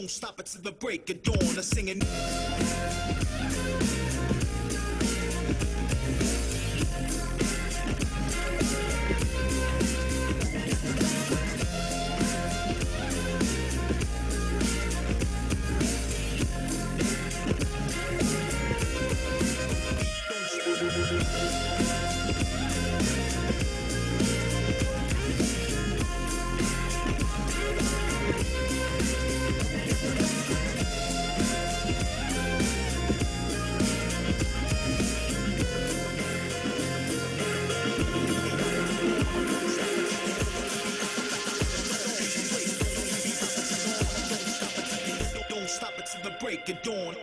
Don't stop it till the break of dawn. I'm singing. Don't stop it till the break of dawn.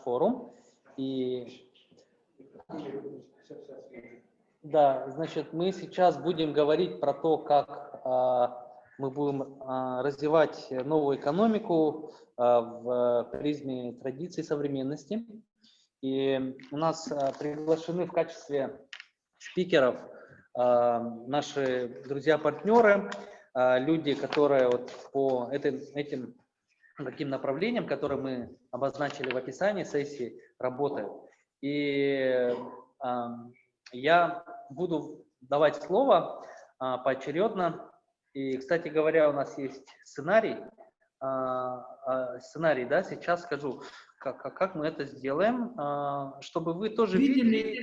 Форум. И да, значит, мы сейчас будем говорить про то, как мы будем развивать новую экономику в призме традиций современности. И у нас приглашены в качестве спикеров наши друзья-партнеры, люди, которые вот по этим таким направлениям, которые мы обозначили в описании сессии, работают. И я буду давать слово поочередно. И, кстати говоря, у нас есть сценарий. Сценарий, да, сейчас скажу, как мы это сделаем, чтобы вы тоже видели.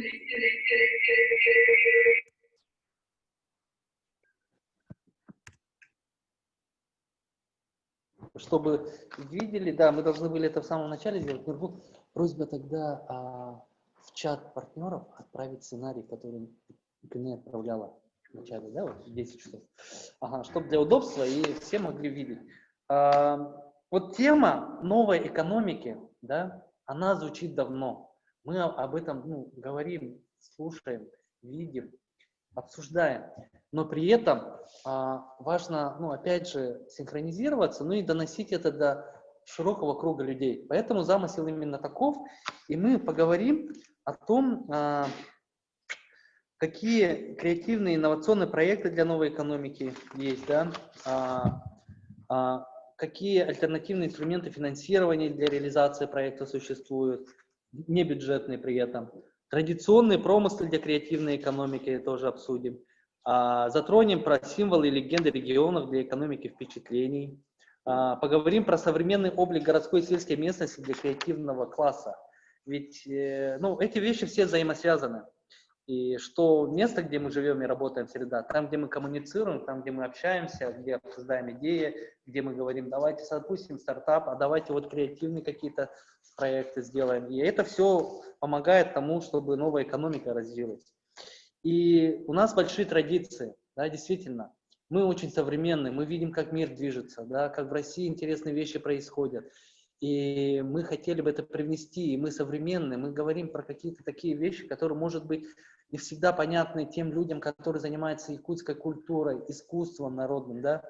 Чтобы видели, да, мы должны были это в самом начале сделать. Но просьба тогда в чат партнеров отправить сценарий, который ты отправляла в начале, да, вот в 10 часов. Ага, чтобы для удобства и все могли видеть. Вот тема новой экономики, да, она звучит давно. Мы об этом говорим, слушаем, видим, обсуждаем. Но при этом важно, опять же, синхронизироваться, и доносить это до широкого круга людей. Поэтому замысел именно таков. И мы поговорим о том, какие креативные инновационные проекты для новой экономики есть, да? Какие альтернативные инструменты финансирования для реализации проекта существуют, небюджетные при этом. Традиционные промыслы для креативной экономики тоже обсудим. Затронем про символы и легенды регионов для экономики впечатлений. Поговорим про современный облик городской и сельской местности для креативного класса. Ведь эти вещи все взаимосвязаны. И что место, где мы живем и работаем, среда, там, где мы коммуницируем, там, где мы общаемся, где обсуждаем идеи, где мы говорим, давайте запустим стартап, а давайте вот креативные какие-то проекты сделаем. И это все помогает тому, чтобы новая экономика развилась. И у нас большие традиции, да, действительно. Мы очень современные, мы видим, как мир движется, да, как в России интересные вещи происходят. И мы хотели бы это привнести, и мы современные, мы говорим про какие-то такие вещи, которые, может быть, не всегда понятны тем людям, которые занимаются якутской культурой, искусством народным, да,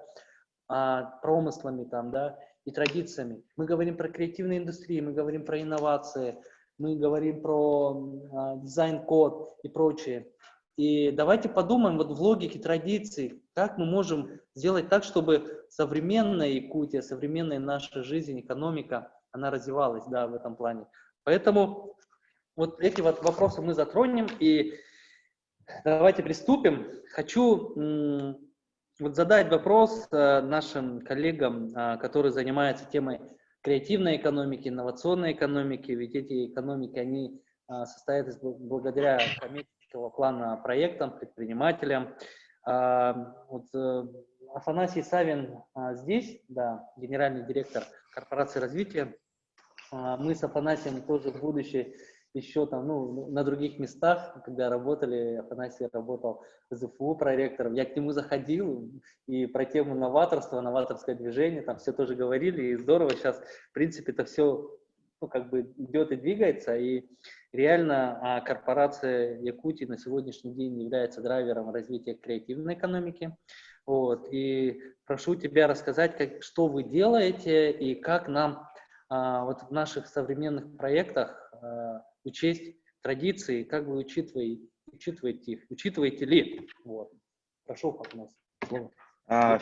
промыслами там, да, и традициями. Мы говорим про креативные индустрии, мы говорим про инновации, мы говорим про дизайн-код и прочее. И давайте подумаем вот в логике традиций, как мы можем сделать так, чтобы современная Якутия, современная наша жизнь, экономика, она развивалась, да, в этом плане. Поэтому вот эти вот вопросы мы затронем, и давайте приступим. Хочу вот задать вопрос нашим коллегам, которые занимаются темой креативной экономики, инновационной экономики, ведь эти экономики, они состоят благодаря коммерческого плана проектам, предпринимателям. Вот Афанасий Савин здесь, да, генеральный директор корпорации развития. Мы с Афанасием тоже в будущем еще там, на других местах, когда работали, Афанасий работал в ЗФУ проректором, я к нему заходил, и про тему новаторства, новаторское движение, там все тоже говорили, и здорово сейчас, в принципе, это все ну, как бы идет и двигается, и реально корпорация Якутии на сегодняшний день является драйвером развития креативной экономики. Вот, и прошу тебя рассказать, что вы делаете и как нам вот в наших современных проектах учесть традиции, как вы учитываете ли? Вот. Прошу, Фатмас.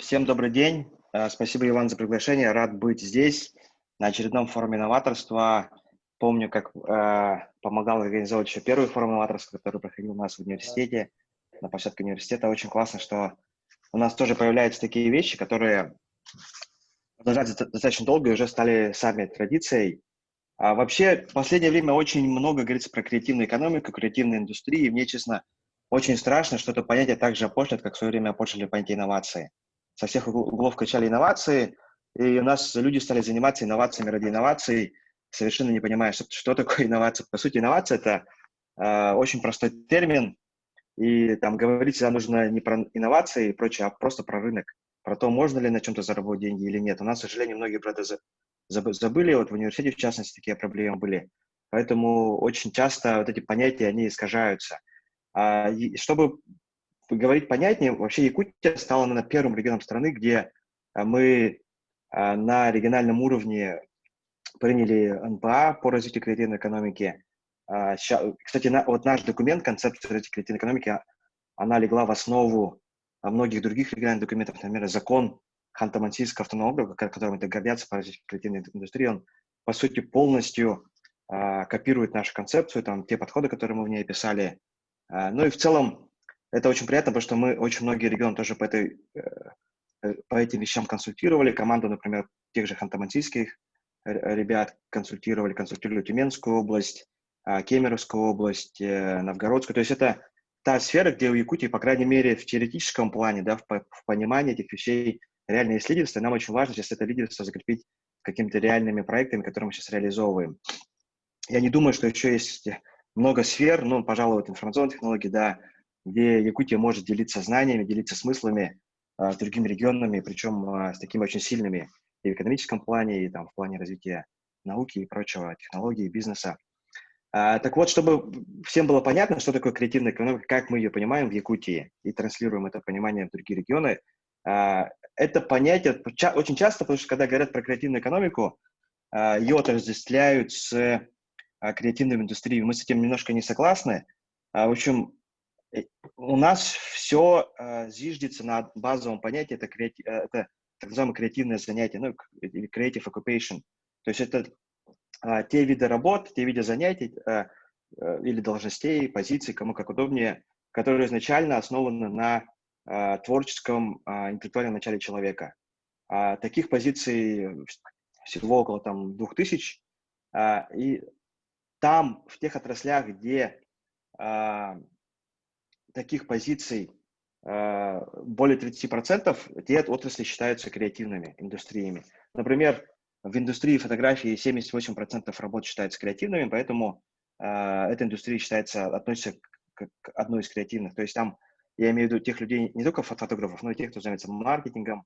Всем добрый день. Спасибо, Иван, за приглашение. Рад быть здесь на очередном форуме новаторства. Помню, как помогал организовать еще первый форум новаторства, который проходил у нас в университете, на площадке университета. Очень классно, что у нас тоже появляются такие вещи, которые продолжаются достаточно долго и уже стали сами традицией. Вообще, в последнее время очень много говорится про креативную экономику, креативную индустрию. И мне, честно, очень страшно, что это понятие так же опошлят, как в свое время опошлили понятие инновации. Со всех углов качали инновации, и у нас люди стали заниматься инновациями ради инноваций, совершенно не понимая, что такое инновация. По сути, инновация – это очень простой термин, и там говорить всегда нужно не про инновации и прочее, а просто про рынок, про то, можно ли на чем-то заработать деньги или нет. У нас, к сожалению, многие про это забыли, вот в университете, в частности, такие проблемы были. Поэтому очень часто вот эти понятия, они искажаются. Чтобы говорить понятнее, вообще Якутия стала, наверное, первым регионом страны, где мы на региональном уровне приняли НПА по развитию креативной экономики. Кстати, вот наш документ, концепция развития креативной экономики, она легла в основу многих других региональных документов, например, закон Ханты-Мансийского автономного округа, которым это гордятся по развитию креативной индустрии, он, по сути, полностью копирует нашу концепцию, там, те подходы, которые мы в ней описали. Ну и в целом это очень приятно, потому что мы очень многие регионы тоже по этим вещам консультировали. Команду, например, тех же ханты-мансийских ребят консультируют Тюменскую область, Кемеровскую область, Новгородскую. То есть это та сфера, где у Якутии, по крайней мере, в теоретическом плане, да, в понимании этих вещей реально есть лидерство. И нам очень важно сейчас это лидерство закрепить какими-то реальными проектами, которые мы сейчас реализовываем. Я не думаю, что еще есть много сфер, ну, пожалуй, вот информационные технологии, да, где Якутия может делиться знаниями, делиться смыслами с другими регионами, причем с такими очень сильными и в экономическом плане, и там, в плане развития науки и прочего, технологий, бизнеса. Так вот, чтобы всем было понятно, что такое креативная экономика, как мы ее понимаем в Якутии и транслируем это понимание в другие регионы, это понятие очень часто, потому что когда говорят про креативную экономику, ее отождествляют с креативной индустрией. Мы с этим немножко не согласны. В общем, у нас все зиждется на базовом понятии, это так называемое креативное занятие, ну, или creative occupation. То есть это те виды работ, те виды занятий или должностей, позиций, кому как удобнее, которые изначально основаны на творческом, интеллектуальном начале человека. Таких позиций всего около там 2000, и там, в тех отраслях, где таких позиций более 30%, те отрасли считаются креативными индустриями. Например, в индустрии фотографии 78% работ считаются креативными, поэтому эта индустрия относится к одной из креативных. То есть там, я имею в виду тех людей, не только фотографов, но и тех, кто занимается маркетингом,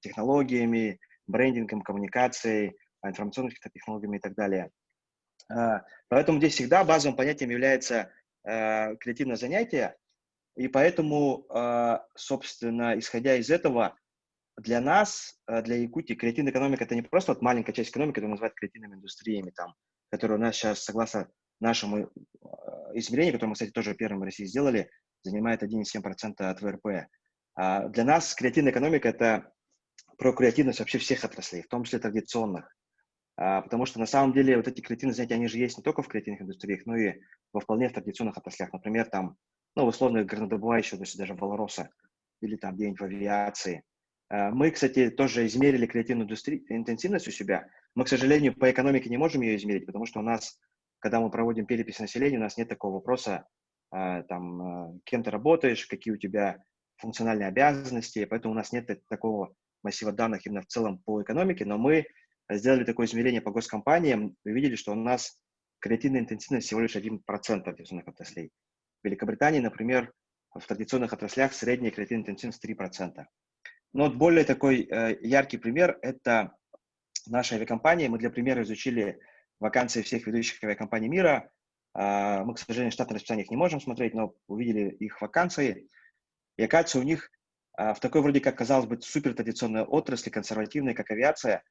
технологиями, брендингом, коммуникацией, информационными технологиями и так далее. Поэтому здесь всегда базовым понятием является креативное занятие, и поэтому, собственно, исходя из этого, для нас, для Якутии, креативная экономика – это не просто вот маленькая часть экономики, которую называют креативными индустриями, там, которые у нас сейчас, согласно нашему измерению, которое мы, кстати, тоже первым в России сделали, занимает 1,7% от ВРП. Для нас креативная экономика – это про креативность вообще всех отраслей, в том числе традиционных. Потому что на самом деле вот эти креативные занятия, они же есть не только в креативных индустриях, но и во вполне в традиционных отраслях. Например, там, ну, условно, горнодобывающие, то есть даже Валороса или там где-нибудь в авиации. Мы, кстати, тоже измерили креативную интенсивность у себя. Мы, к сожалению, по экономике не можем ее измерить, потому что у нас, когда мы проводим перепись населения, у нас нет такого вопроса, кем ты работаешь, какие у тебя функциональные обязанности, поэтому у нас нет такого массива данных именно в целом по экономике, но мы сделали такое измерение по госкомпаниям, и увидели, что у нас креативная интенсивность всего лишь 1% традиционных отраслей. В Великобритании, например, в традиционных отраслях средняя креативная интенсивность 3%. Но вот более такой яркий пример – это нашей авиакомпании. Мы для примера изучили вакансии всех ведущих авиакомпаний мира. Мы, к сожалению, штатное расписание их не можем смотреть, но увидели их вакансии. И оказывается, у них в такой вроде как, казалось бы, супер традиционной отрасли, консервативной, как авиация,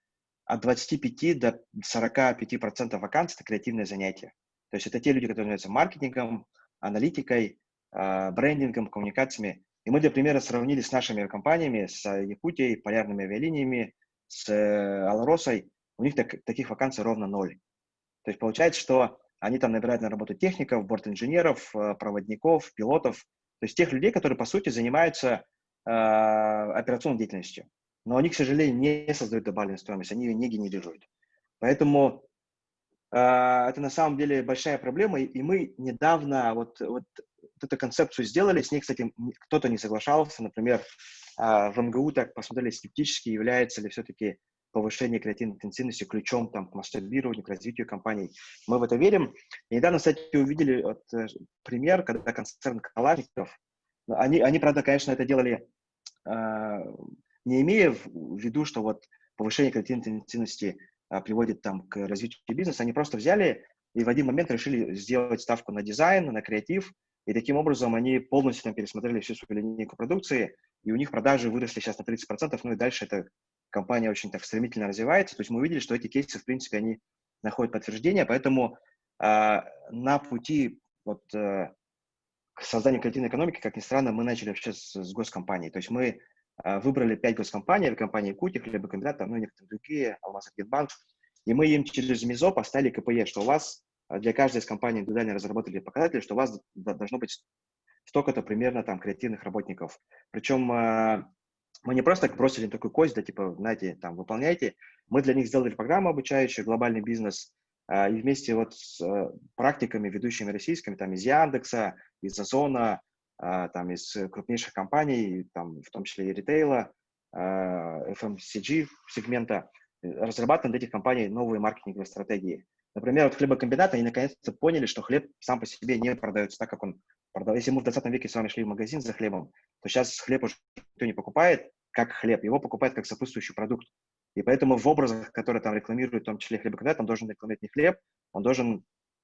от 25 до 45% вакансий – это креативные занятия. То есть это те люди, которые занимаются маркетингом, аналитикой, брендингом, коммуникациями. И мы для примера сравнили с нашими компаниями, с Якутией, полярными авиалиниями, с Алросой. У них таких вакансий ровно 0. То есть получается, что они там набирают на работу техников, борт-инженеров, проводников, пилотов. То есть тех людей, которые, по сути, занимаются операционной деятельностью. Но они, к сожалению, не создают добавленную стоимость, они ее не генерируют. Поэтому это на самом деле большая проблема, и мы недавно вот эту концепцию сделали, с ней, кстати, кто-то не соглашался, например, в МГУ так посмотрели скептически, является ли все-таки повышение креативной интенсивности ключом там, к масштабированию, к развитию компаний. Мы в это верим. И недавно, кстати, увидели пример, когда концерн Калашников, они, правда, конечно, это делали, не имея в виду, что вот повышение креативной интенсивности приводит там к развитию бизнеса, они просто взяли и в один момент решили сделать ставку на дизайн, на креатив, и таким образом они полностью там пересмотрели всю свою линейку продукции, и у них продажи выросли сейчас на 30%, ну и дальше эта компания очень так стремительно развивается. То есть мы увидели, что эти кейсы, в принципе, они находят подтверждение, поэтому на пути вот, к созданию креативной экономики, как ни странно, мы начали вообще с госкомпаний. То есть мы выбрали 5 госкомпаний, авиакомпании Якутия, хлебокомбинат, ну и некоторые другие, Алмаз-Энергетбанк, и мы им через МИЗО поставили КПЕ, что у вас для каждой из компаний индивидуально разработали показатели, что у вас должно быть столько-то примерно там креативных работников. Причем мы не просто так бросили им такую кость, да, типа, знаете, там, выполняйте. Мы для них сделали программу обучающую, глобальный бизнес, и вместе вот с практиками, ведущими российскими, там, из Яндекса, из Озона, там, из крупнейших компаний, там, в том числе и ритейла, FMCG сегмента, разрабатываем для этих компаний новые маркетинговые стратегии. Например, вот хлебокомбинаты, они наконец-то поняли, что хлеб сам по себе не продается так, как он продавался. Если мы в 20 веке с вами шли в магазин за хлебом, то сейчас хлеб уже никто не покупает как хлеб, его покупают как сопутствующий продукт. И поэтому в образах, которые там рекламируют, в том числе хлебокомбинат, он должен рекламировать не хлеб, он должен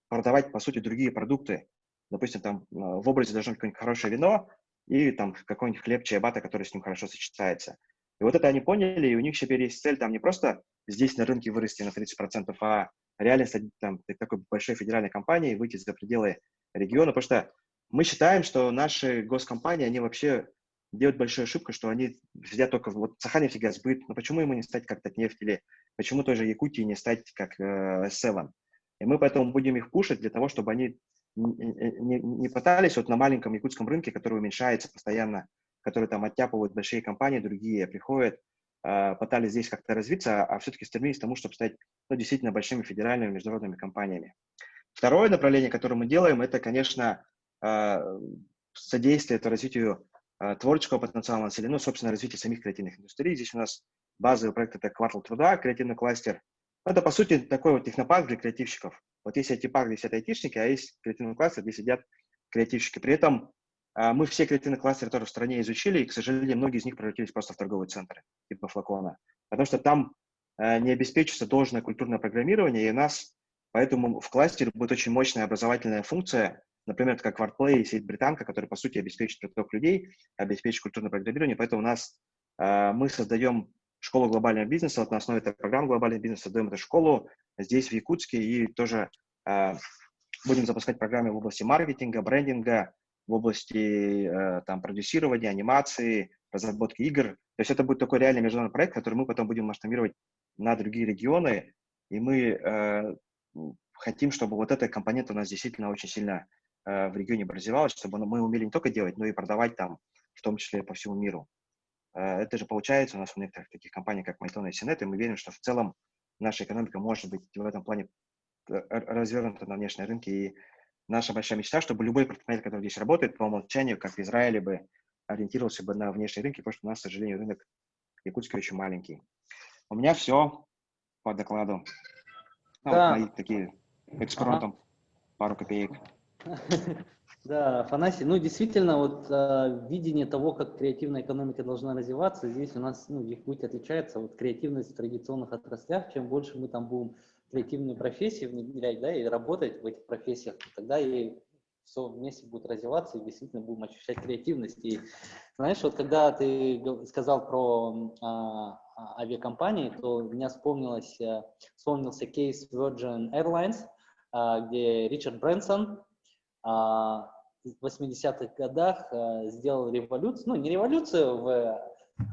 продавать, по сути, другие продукты. Допустим, там в образе должно быть какое-нибудь хорошее вино и там какой-нибудь хлеб, чиабатта, который с ним хорошо сочетается. И вот это они поняли, и у них теперь есть цель там не просто здесь на рынке вырасти на 30%, а реально стать там такой большой федеральной компанией, выйти за пределы региона, потому что мы считаем, что наши госкомпании, они вообще делают большую ошибку, что они сидят только вот Сахалнефтегазбыт, но почему ему не стать как Татнефть, или почему той же Якутии не стать как S7? И мы поэтому будем их пушить для того, чтобы они не пытались вот на маленьком якутском рынке, который уменьшается постоянно, который там оттяпывают большие компании, другие приходят, пытались здесь как-то развиться, а все-таки стремились к тому, чтобы стать действительно большими федеральными международными компаниями. Второе направление, которое мы делаем, это, конечно, содействие развитию творческого потенциала населения, ну, собственно, развитие самих креативных индустрий. Здесь у нас базовый проект – это «Квартал труда», креативный кластер. Это, по сути, такой вот технопарк для креативщиков. Вот есть IT-парк, где сидят айтишники, а есть креативный кластер, где сидят креативщики. При этом мы все креативные кластеры, которые в стране изучили, и, к сожалению, многие из них превратились просто в торговые центры, типа Флакона. Потому что там не обеспечится должное культурное программирование, и у нас поэтому в кластере будет очень мощная образовательная функция, например, как WordPlay и сеть Британка, который, по сути, обеспечит приток людей, обеспечит культурное программирование. Поэтому у нас мы создаем школу глобального бизнеса, вот на основе этой программы глобального бизнеса создаем эту школу здесь, в Якутске, и тоже будем запускать программы в области маркетинга, брендинга, в области там, продюсирования, анимации, разработки игр. То есть это будет такой реальный международный проект, который мы потом будем масштабировать на другие регионы, и мы хотим, чтобы вот эта компонента у нас действительно очень сильно в регионе развивалась, чтобы мы умели не только делать, но и продавать там, в том числе по всему миру. Это же получается у нас в некоторых таких компаниях, как Майтон и Синет, и мы верим, что в целом наша экономика может быть в этом плане развернута на внешнем рынке. И наша большая мечта, чтобы любой предприниматель, который здесь работает, по умолчанию, как в Израиле бы, ориентировался бы на внешний рынок, потому что у нас, к сожалению, рынок якутский очень маленький. У меня все по докладу. Ну, Да. вот мои такие экспромтом, пару копеек. Да, Афанасий, ну действительно, вот видение того, как креативная экономика должна развиваться, здесь у нас, ну, Якутия отличается, вот креативность в традиционных отраслях, чем больше мы там будем креативные профессии внедрять, да, и работать в этих профессиях, тогда и все вместе будет развиваться, и действительно будем ощущать креативность. И знаешь, вот когда ты сказал про авиакомпании, то у меня вспомнился кейс Virgin Airlines, где Ричард Брэнсон в 80-х годах сделал революцию, ну не революцию в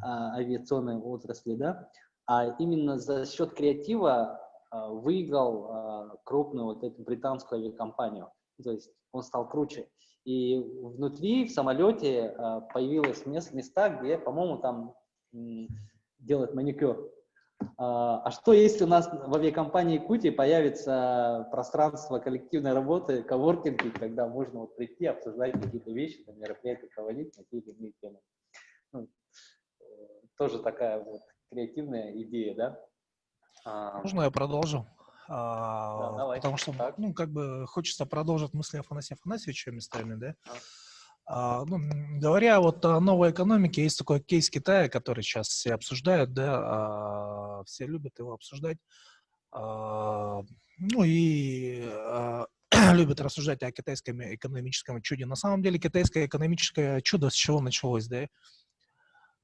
авиационной отрасли, да, а именно за счет креатива выиграл крупную вот эту британскую авиакомпанию. То есть он стал круче. И внутри, в самолете, появилось места, где, по-моему, там делают маникюр. А что, если у нас в авиакомпании Якутии появится пространство коллективной работы, коворкинги, когда можно вот прийти, обсуждать какие-то вещи, там, мероприятия проводить на какие-то иные темы? Ну, тоже такая вот креативная идея, да? Можно я продолжу? Да, давай. Потому что, Так. ну, как бы хочется продолжить мысли Афанасия Афанасьевича местами, да? Говоря вот о новой экономике, есть такой кейс Китая, который сейчас все обсуждают, да, все любят его обсуждать. Ну и любят рассуждать о китайском экономическом чуде. На самом деле китайское экономическое чудо с чего началось, да?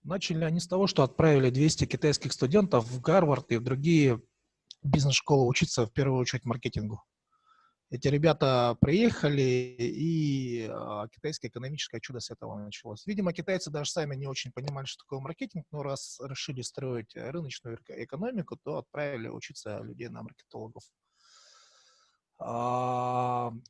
Начали они с того, что отправили 200 китайских студентов в Гарвард и в другие бизнес-школы учиться в первую очередь маркетингу. Эти ребята приехали, и китайское экономическое чудо с этого началось. Видимо, китайцы даже сами не очень понимали, что такое маркетинг, но раз решили строить рыночную экономику, то отправили учиться людей на маркетологов.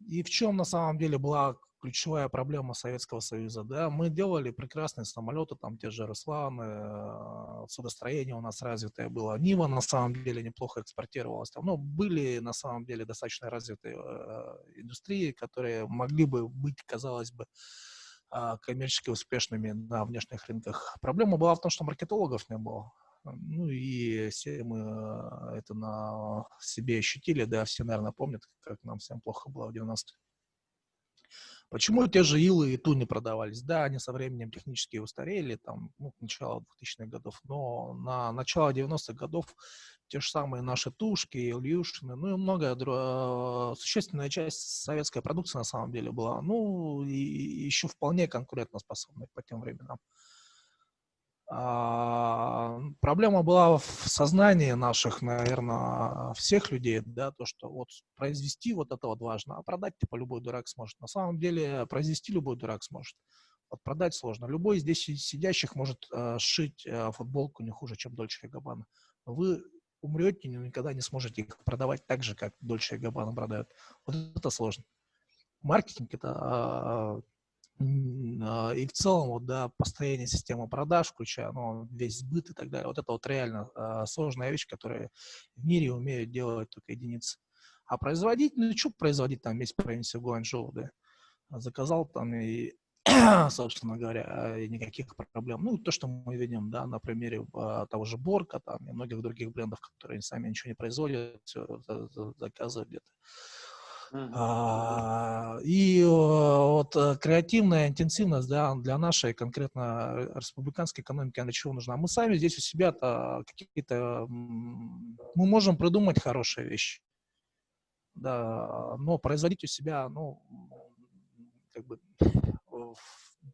И в чем на самом деле была ключевая проблема Советского Союза? Да? Мы делали прекрасные самолеты, там те же Русланы, судостроение у нас развитое было. Нива на самом деле неплохо экспортировалась. Там, ну, были на самом деле достаточно развитые индустрии, которые могли бы быть, казалось бы, коммерчески успешными на внешних рынках. Проблема была в том, что маркетологов не было. Ну и все мы это на себе ощутили, да, все, наверное, помнят, как нам всем плохо было в 90-е. Почему те же Илы и Ту не продавались? Да, они со временем технически устарели, там, ну, начало 2000-х годов, но на начало 90-х годов те же самые наши Тушки, Ильюшины, ну и многое, существенная часть советской продукции на самом деле была, ну, и еще вполне конкурентоспособной по тем временам. Проблема была в сознании наших, наверное, всех людей, да, то, что вот произвести вот это вот важно, а продать типа любой дурак сможет. На самом деле произвести любой дурак сможет. Вот продать сложно. Любой здесь сидящих может сшить футболку не хуже, чем Дольче и Габбана. Вы умрете, никогда не сможете их продавать так же, как Дольче и Габбана продают. Вот это сложно. Маркетинг — это и в целом, вот, да, построение системы продаж, включая, ну, весь сбыт и так далее, вот это вот реально сложная вещь, которую в мире умеют делать только единицы. А производить, ну, что производить там весь провинции Гуанчжоу, да? Заказал там и, собственно говоря, и никаких проблем. Ну, то, что мы видим, да, на примере того же Борка там и многих других брендов, которые сами ничего не производят, все заказывают где-то. И вот креативная интенсивность, да, для нашей конкретно республиканской экономики, для чего нужна? Мы сами здесь у себя-то какие-то, мы можем придумать хорошие вещи, да, но производить у себя, ну, как бы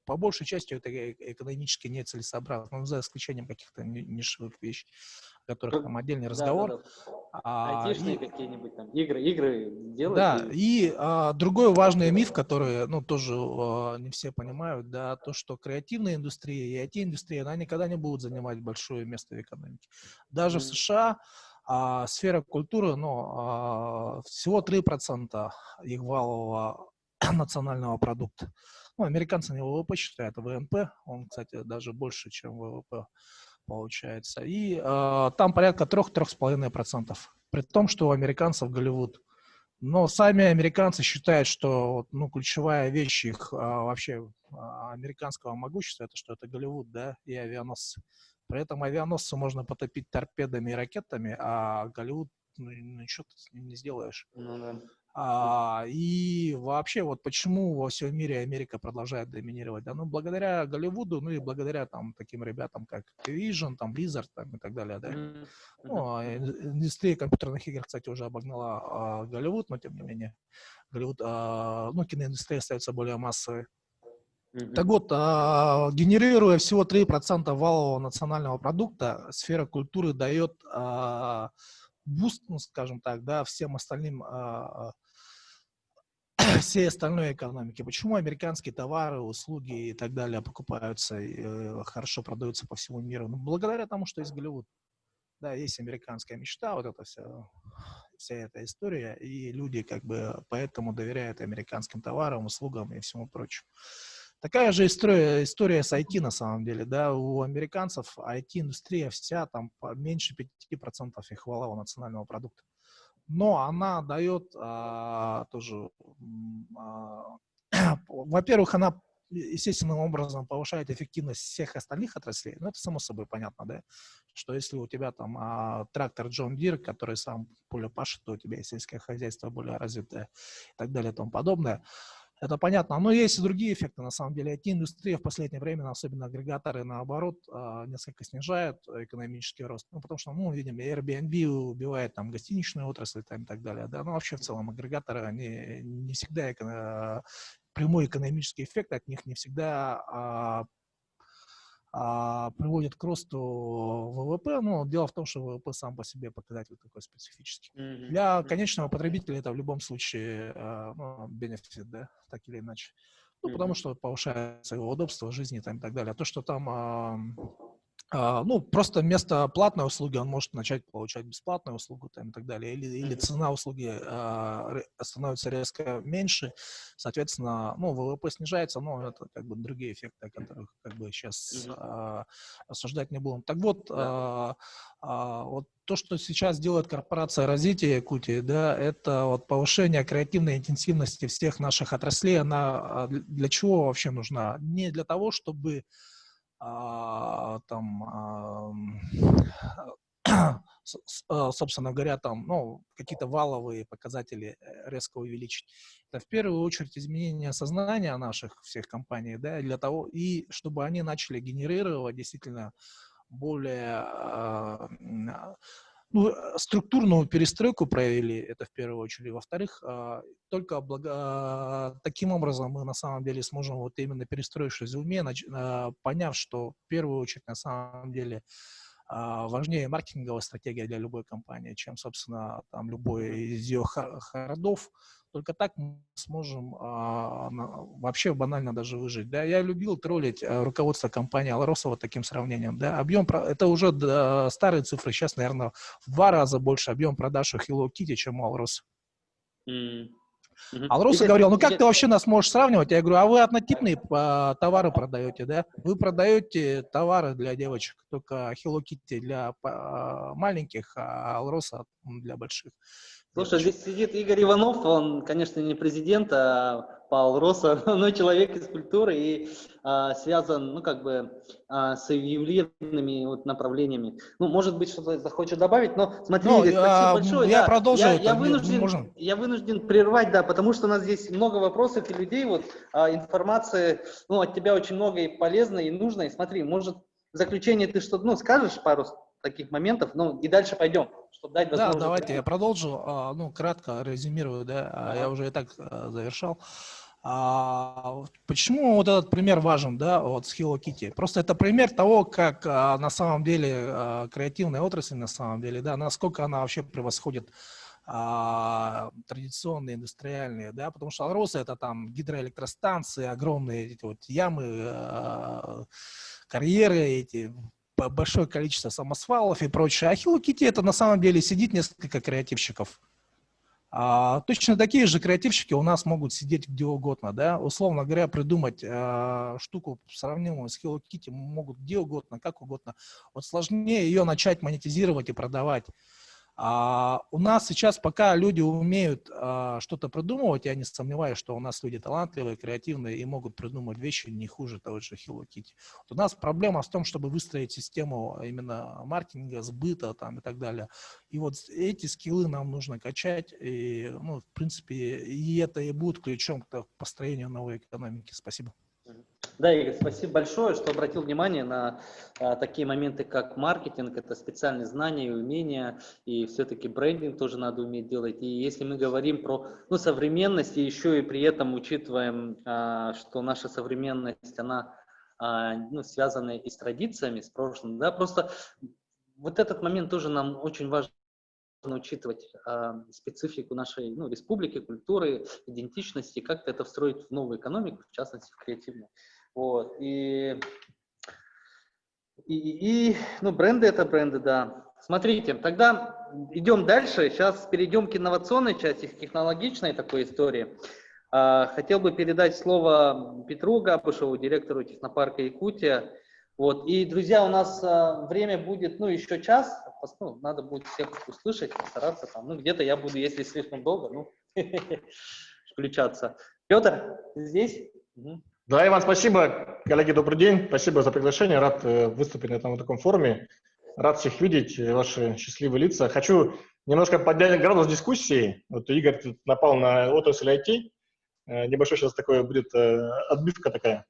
по большей части это экономически нецелесообразно, ну, за исключением каких-то нишевых вещей, о которых там отдельный разговор. Айтишные какие-нибудь там игры делать. Да, и другой важный миф, который, ну, тоже не все понимают, да, то, что креативная индустрия и IT-индустрия, она никогда не будут занимать большое место в экономике. Даже в США сфера культуры, ну, всего 3% их валового национального продукта. Ну, американцы не ВВП считают, а ВНП, он, кстати, даже больше, чем ВВП получается. И там порядка 3-3,5%. При том, что у американцев Голливуд. Но сами американцы считают, что, ну, ключевая вещь их вообще американского могущества, это что это Голливуд, да, и авианосцы. При этом авианосцы можно потопить торпедами и ракетами, а Голливуд, ну, ничего ты с ним не сделаешь. Ну, да. И вообще, вот почему во всем мире Америка продолжает доминировать? Да, ну, благодаря Голливуду, ну и благодаря там таким ребятам, как Activision, там, Blizzard, там, и так далее, да. Мгм. Мгм. Ну, индустрия компьютерных игр, кстати, уже обогнала Голливуд, но тем не менее, Голливуд, ну, киноиндустрия остается более массовой. Так Мгм. вот, генерируя всего 3% валового национального продукта, сфера культуры дает буст, ну, скажем так, да, всем остальным, всей остальной экономике. Почему американские товары, услуги и так далее покупаются и хорошо продаются по всему миру? Ну, благодаря тому, что есть Голливуд. Да, есть американская мечта, вот это вся эта история, и люди как бы поэтому доверяют американским товарам, услугам и всему прочему. Такая же история с IT на самом деле, да, у американцев IT-индустрия вся там меньше 5% их валового национального продукта. Но она дает тоже, во-первых, она естественным образом повышает эффективность всех остальных отраслей. Ну, это само собой понятно, да, что если у тебя там трактор John Deere, который сам поле пашет, то у тебя и сельское хозяйство более развитое и так далее и тому подобное. Это понятно. Но есть и другие эффекты, на самом деле. IT-индустрия в последнее время, особенно агрегаторы, наоборот, несколько снижают экономический рост. Ну, потому что, ну, видим, Airbnb убивает там гостиничную отрасль там, и так далее. Да? Ну, вообще, в целом, агрегаторы, они не всегда прямой экономический эффект от них не всегда приводит к росту ВВП. Но дело в том, что ВВП сам по себе показатель такой специфический. Мгм. Для Мгм. конечного потребителя это в любом случае бенефит, да, так или иначе. Ну, потому Мгм. что повышается его удобство жизни там, и так далее. А то, что там ну, просто вместо платной услуги он может начать получать бесплатную услугу там, и так далее. Или Мгм. цена услуги становится резко меньше, соответственно, ну, ВВП снижается, но это как бы другие эффекты, о которых как бы сейчас Мгм. рассуждать не будем. Так вот, Да. вот то, что сейчас делает корпорация развития Якутии, да, это вот повышение креативной интенсивности всех наших отраслей. Она для чего вообще нужна? Не для того, чтобы собственно говоря, там, ну, какие-то валовые показатели резко увеличить. Это в первую очередь изменение сознания наших всех компаний, да, для того, и чтобы они начали генерировать действительно более структурную перестройку провели, это в первую очередь. Во-вторых, только таким образом мы на самом деле сможем вот именно перестроившись в уме, поняв, что в первую очередь на самом деле важнее маркетинговая стратегия для любой компании, чем, собственно, там любой Мгм. из ее хородов. Только так мы сможем вообще банально даже выжить. Да, я любил троллить руководство компании Алроса вот таким сравнением. Да, это уже старые цифры, сейчас, наверное, в 2 раза больше объем продаж у Hello Kitty, чем у Алроса. М. Мгм. Алроса Игорь, говорил, ну как Игорь, ты вообще нас можешь сравнивать? Я говорю, а вы однотипные товары продаете, да? Вы продаете товары для девочек, только Hello Kitty для маленьких, а Алроса для больших слушай, девочек. здесь сидит Игорь Иванов, он, конечно, не президент, Павел Росса, но человек из культуры и связан, ну, как бы, с ювелирными вот направлениями. Ну, может быть, что-то захочет добавить, но смотри, Ну, Игорь, спасибо большое, я да, продолжу это, вынужден, можно? я вынужден прервать, да, потому что у нас здесь много вопросов и людей, вот, информации, ну, от тебя очень много и полезной, и нужной. Смотри, может, в заключение ты что-то, ну, скажешь пару таких моментов, ну, и дальше пойдем, чтобы дать Да, возможность давайте я другим. продолжу. Ну, кратко резюмирую, да, я Ага. уже и так завершал. Почему вот этот пример важен, да, вот с Hello Kitty? Просто это пример того, как на самом деле креативная отрасль, на самом деле, да, насколько она вообще превосходит традиционные индустриальные, да, потому что Алроса это там гидроэлектростанции, огромные эти вот ямы, карьеры эти, большое количество самосвалов и прочее. А Hello Kitty это на самом деле сидит несколько креативщиков. Точно такие же креативщики у нас могут сидеть где угодно, да, условно говоря, придумать штуку сравнимую с Hello Kitty могут где угодно, как угодно. Вот сложнее ее начать монетизировать и продавать. У нас сейчас пока люди умеют что-то придумывать, я не сомневаюсь, что у нас люди талантливые, креативные и могут придумать вещи не хуже того же Hello Kitty. Вот у нас проблема в том, чтобы выстроить систему именно маркетинга, сбыта там, и так далее. И вот эти скиллы нам нужно качать, и, ну, в принципе, и это и будет ключом к построению новой экономики. Спасибо. Да, Игорь, спасибо большое, что обратил внимание на такие моменты, как маркетинг, это специальные знания и умения, и все-таки брендинг тоже надо уметь делать. И если мы говорим про современность, и еще и при этом учитываем, что наша современность, она связана и с традициями, с прошлым, да, просто вот этот момент тоже нам очень важно учитывать специфику нашей республики, культуры, идентичности, как-то это встроить в новую экономику, в частности, в креативную. Вот. Бренды это бренды, да. Смотрите, тогда идем дальше. Сейчас перейдем к инновационной части, к технологичной такой истории. Хотел бы передать слово Петру Габышеву, директору технопарка Якутия. Вот. И, друзья, у нас время будет, еще час. Надо будет всех услышать, постараться там. Где-то я буду, если слишком долго, включаться. Петр, ты здесь? Да, Иван, спасибо. Коллеги, добрый день. Спасибо за приглашение. Рад выступить на этом таком форуме. Рад всех видеть, ваши счастливые лица. Хочу немножко поднять градус дискуссии. Вот Игорь тут напал на отрасль IT. Небольшой сейчас такое будет отбивка такая.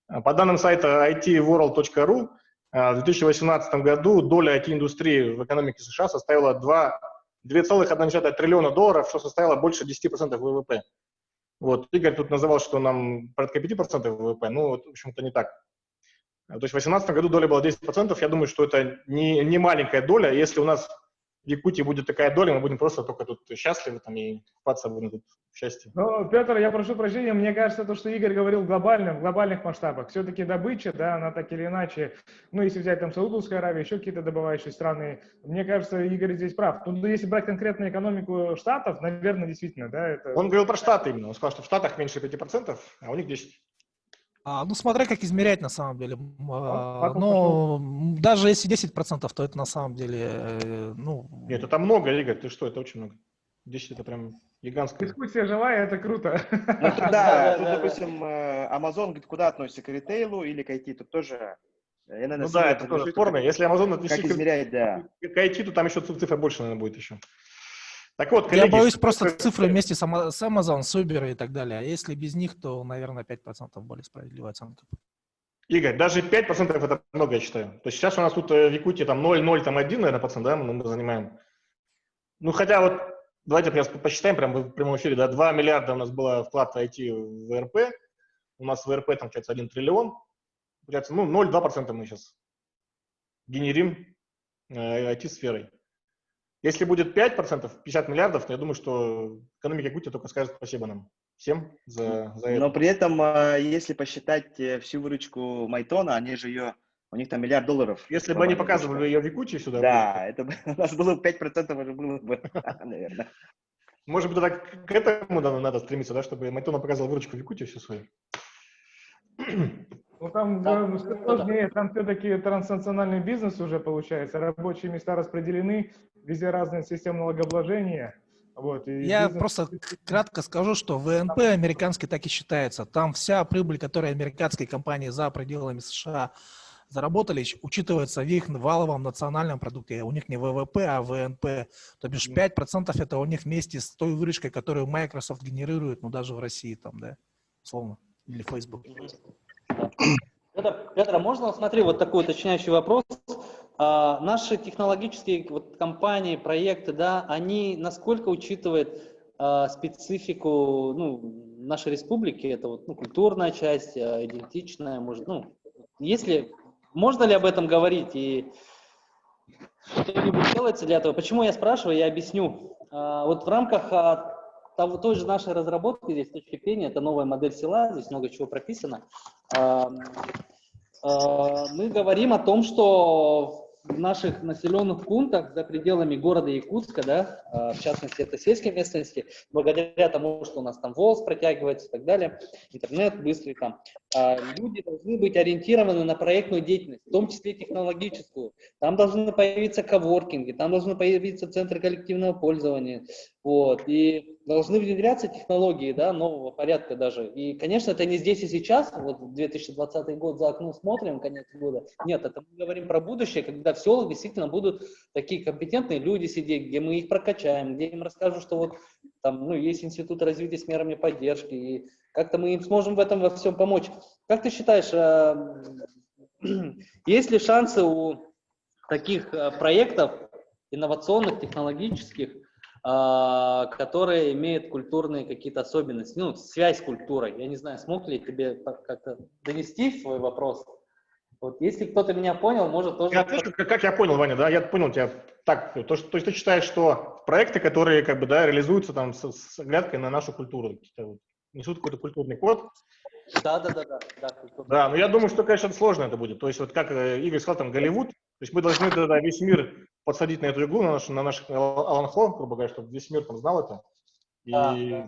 По данным сайта itworld.ru, в 2018 году доля IT-индустрии в экономике США составила 2,1 триллиона долларов, что составило больше 10% ВВП. Вот. Игорь тут называл, что нам порядка 5% ВВП, в общем-то, не так. То есть в 2018 году доля была 10%, я думаю, что это не маленькая доля. Если у нас в Якутии будет такая доля, мы будем просто только тут счастливы там, и купаться будем тут в счастье. Ну, Петр, я прошу прощения, мне кажется, то, что Игорь говорил в глобальных масштабах. Все-таки добыча, да, она так или иначе, если взять там Саудовскую Аравию, еще какие-то добывающие страны, мне кажется, Игорь здесь прав. Тут, если брать конкретно экономику Штатов, наверное, действительно, да, это... Он говорил про Штаты именно, он сказал, что в Штатах меньше 5%, а у них 10%. Смотря как измерять на самом деле. Даже если 10%, то это на самом деле, Нет, это много, Игорь, ты что, это очень много. 10 это прям гигантская. Дискуссия живая, это круто. Да, тут, допустим, Amazon говорит, куда относится к ритейлу или к IT, тут тоже... это тоже спорно. Если Amazon отнести как измерять, да. к IT, то там еще цифра больше, наверное, будет еще. Так вот, коллеги, я боюсь просто цифры вместе с Amazon, с Uber и так далее. А если без них, то, наверное, 5% более справедливая оценка. Игорь, даже 5% это много, я считаю. То есть сейчас у нас тут в Якутии там 0,001, наверное, процент, да, мы занимаем. Хотя вот, давайте посчитаем прямо в прямом эфире, да, 2 миллиарда у нас был вклад IT в ВРП, у нас в ВРП там, получается, 1 триллион, получается, 0,2% мы сейчас генерим IT-сферой. Если будет 5%, 50 миллиардов, то я думаю, что экономика Якутии только скажет спасибо нам всем за это. Но при этом, если посчитать всю выручку Майтона, они же у них там $1 миллиард. Если бы они показывали ее в Якутии сюда. Да, это бы, у нас было 5% уже было бы, наверное. Может быть, тогда к этому надо стремиться, да, чтобы Майтона показал выручку в Якутии всю свою. Там сложнее, там все-таки транснациональный бизнес уже получается, рабочие места распределены, везде разные системы налогообложения. Вот, я просто кратко скажу, что ВНП американский так и считается. Там вся прибыль, которую американские компании за пределами США заработали, учитывается в их валовом национальном продукте. У них не ВВП, а ВНП. То бишь 5% это у них вместе с той выручкой, которую Microsoft генерирует, даже в России там, да, условно, или Facebook. Петр, можно, смотри, вот такой уточняющий вопрос. Наши технологические компании, проекты, да, они насколько учитывают специфику нашей республики, это культурная часть, идентичная, может, можно ли об этом говорить и что-нибудь делается для этого? Почему я спрашиваю, я объясню. Вот в рамках той же нашей разработки, здесь точки пения, это новая модель села, здесь много чего прописано. Мы говорим о том, что в наших населенных пунктах за пределами города Якутска, да, в частности, это сельские местности, благодаря тому, что у нас там ВОЛС протягивается и так далее, интернет быстрый там, люди должны быть ориентированы на проектную деятельность, в том числе технологическую. Там должны появиться коворкинги, там должны появиться центры коллективного пользования, вот, и должны внедряться технологии, да, нового порядка даже. И, конечно, это не здесь и сейчас, вот 2020 год за окном смотрим, конец года. Нет, это мы говорим про будущее, когда в селах действительно будут такие компетентные люди сидеть, где мы их прокачаем, где им расскажут, что вот там, ну, есть институт развития с мерами поддержки, и как-то мы им сможем в этом во всем помочь. Как ты считаешь, есть ли шансы у таких проектов инновационных, технологических, которые имеют культурные какие-то особенности, ну, связь с культурой? Я не знаю, смог ли тебе как-то донести свой вопрос? Вот, если кто-то меня понял, может тоже... Я отвечу, как я понял, Ваня, да, я понял тебя так. То есть ты считаешь, что проекты, которые как бы, да, реализуются там с оглядкой на нашу культуру, вот, несут какой-то культурный код. Да. Да, но я думаю, что, конечно, сложно это будет. То есть вот как Игорь сказал, там, Голливуд, то есть мы должны тогда весь мир подсадить на эту иглу, на наш Алан Хо, грубо говоря, чтобы весь мир там знал это, и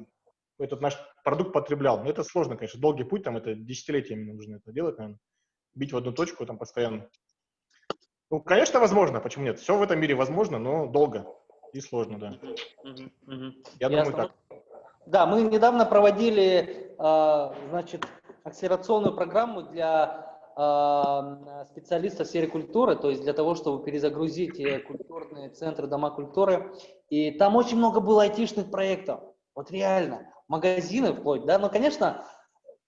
этот наш продукт потреблял. Но это сложно, конечно, долгий путь, там, это десятилетиями нужно это делать, наверное, бить в одну точку там постоянно. Ну, конечно, возможно, почему нет? Все в этом мире возможно, но долго и сложно, да. Я думаю, так. Да, мы недавно проводили, значит, акселерационную программу для специалистов в сфере культуры, то есть для того, чтобы перезагрузить культурные центры, дома культуры. И там очень много было айтишных проектов. Вот реально. Магазины вплоть, да. Но, конечно,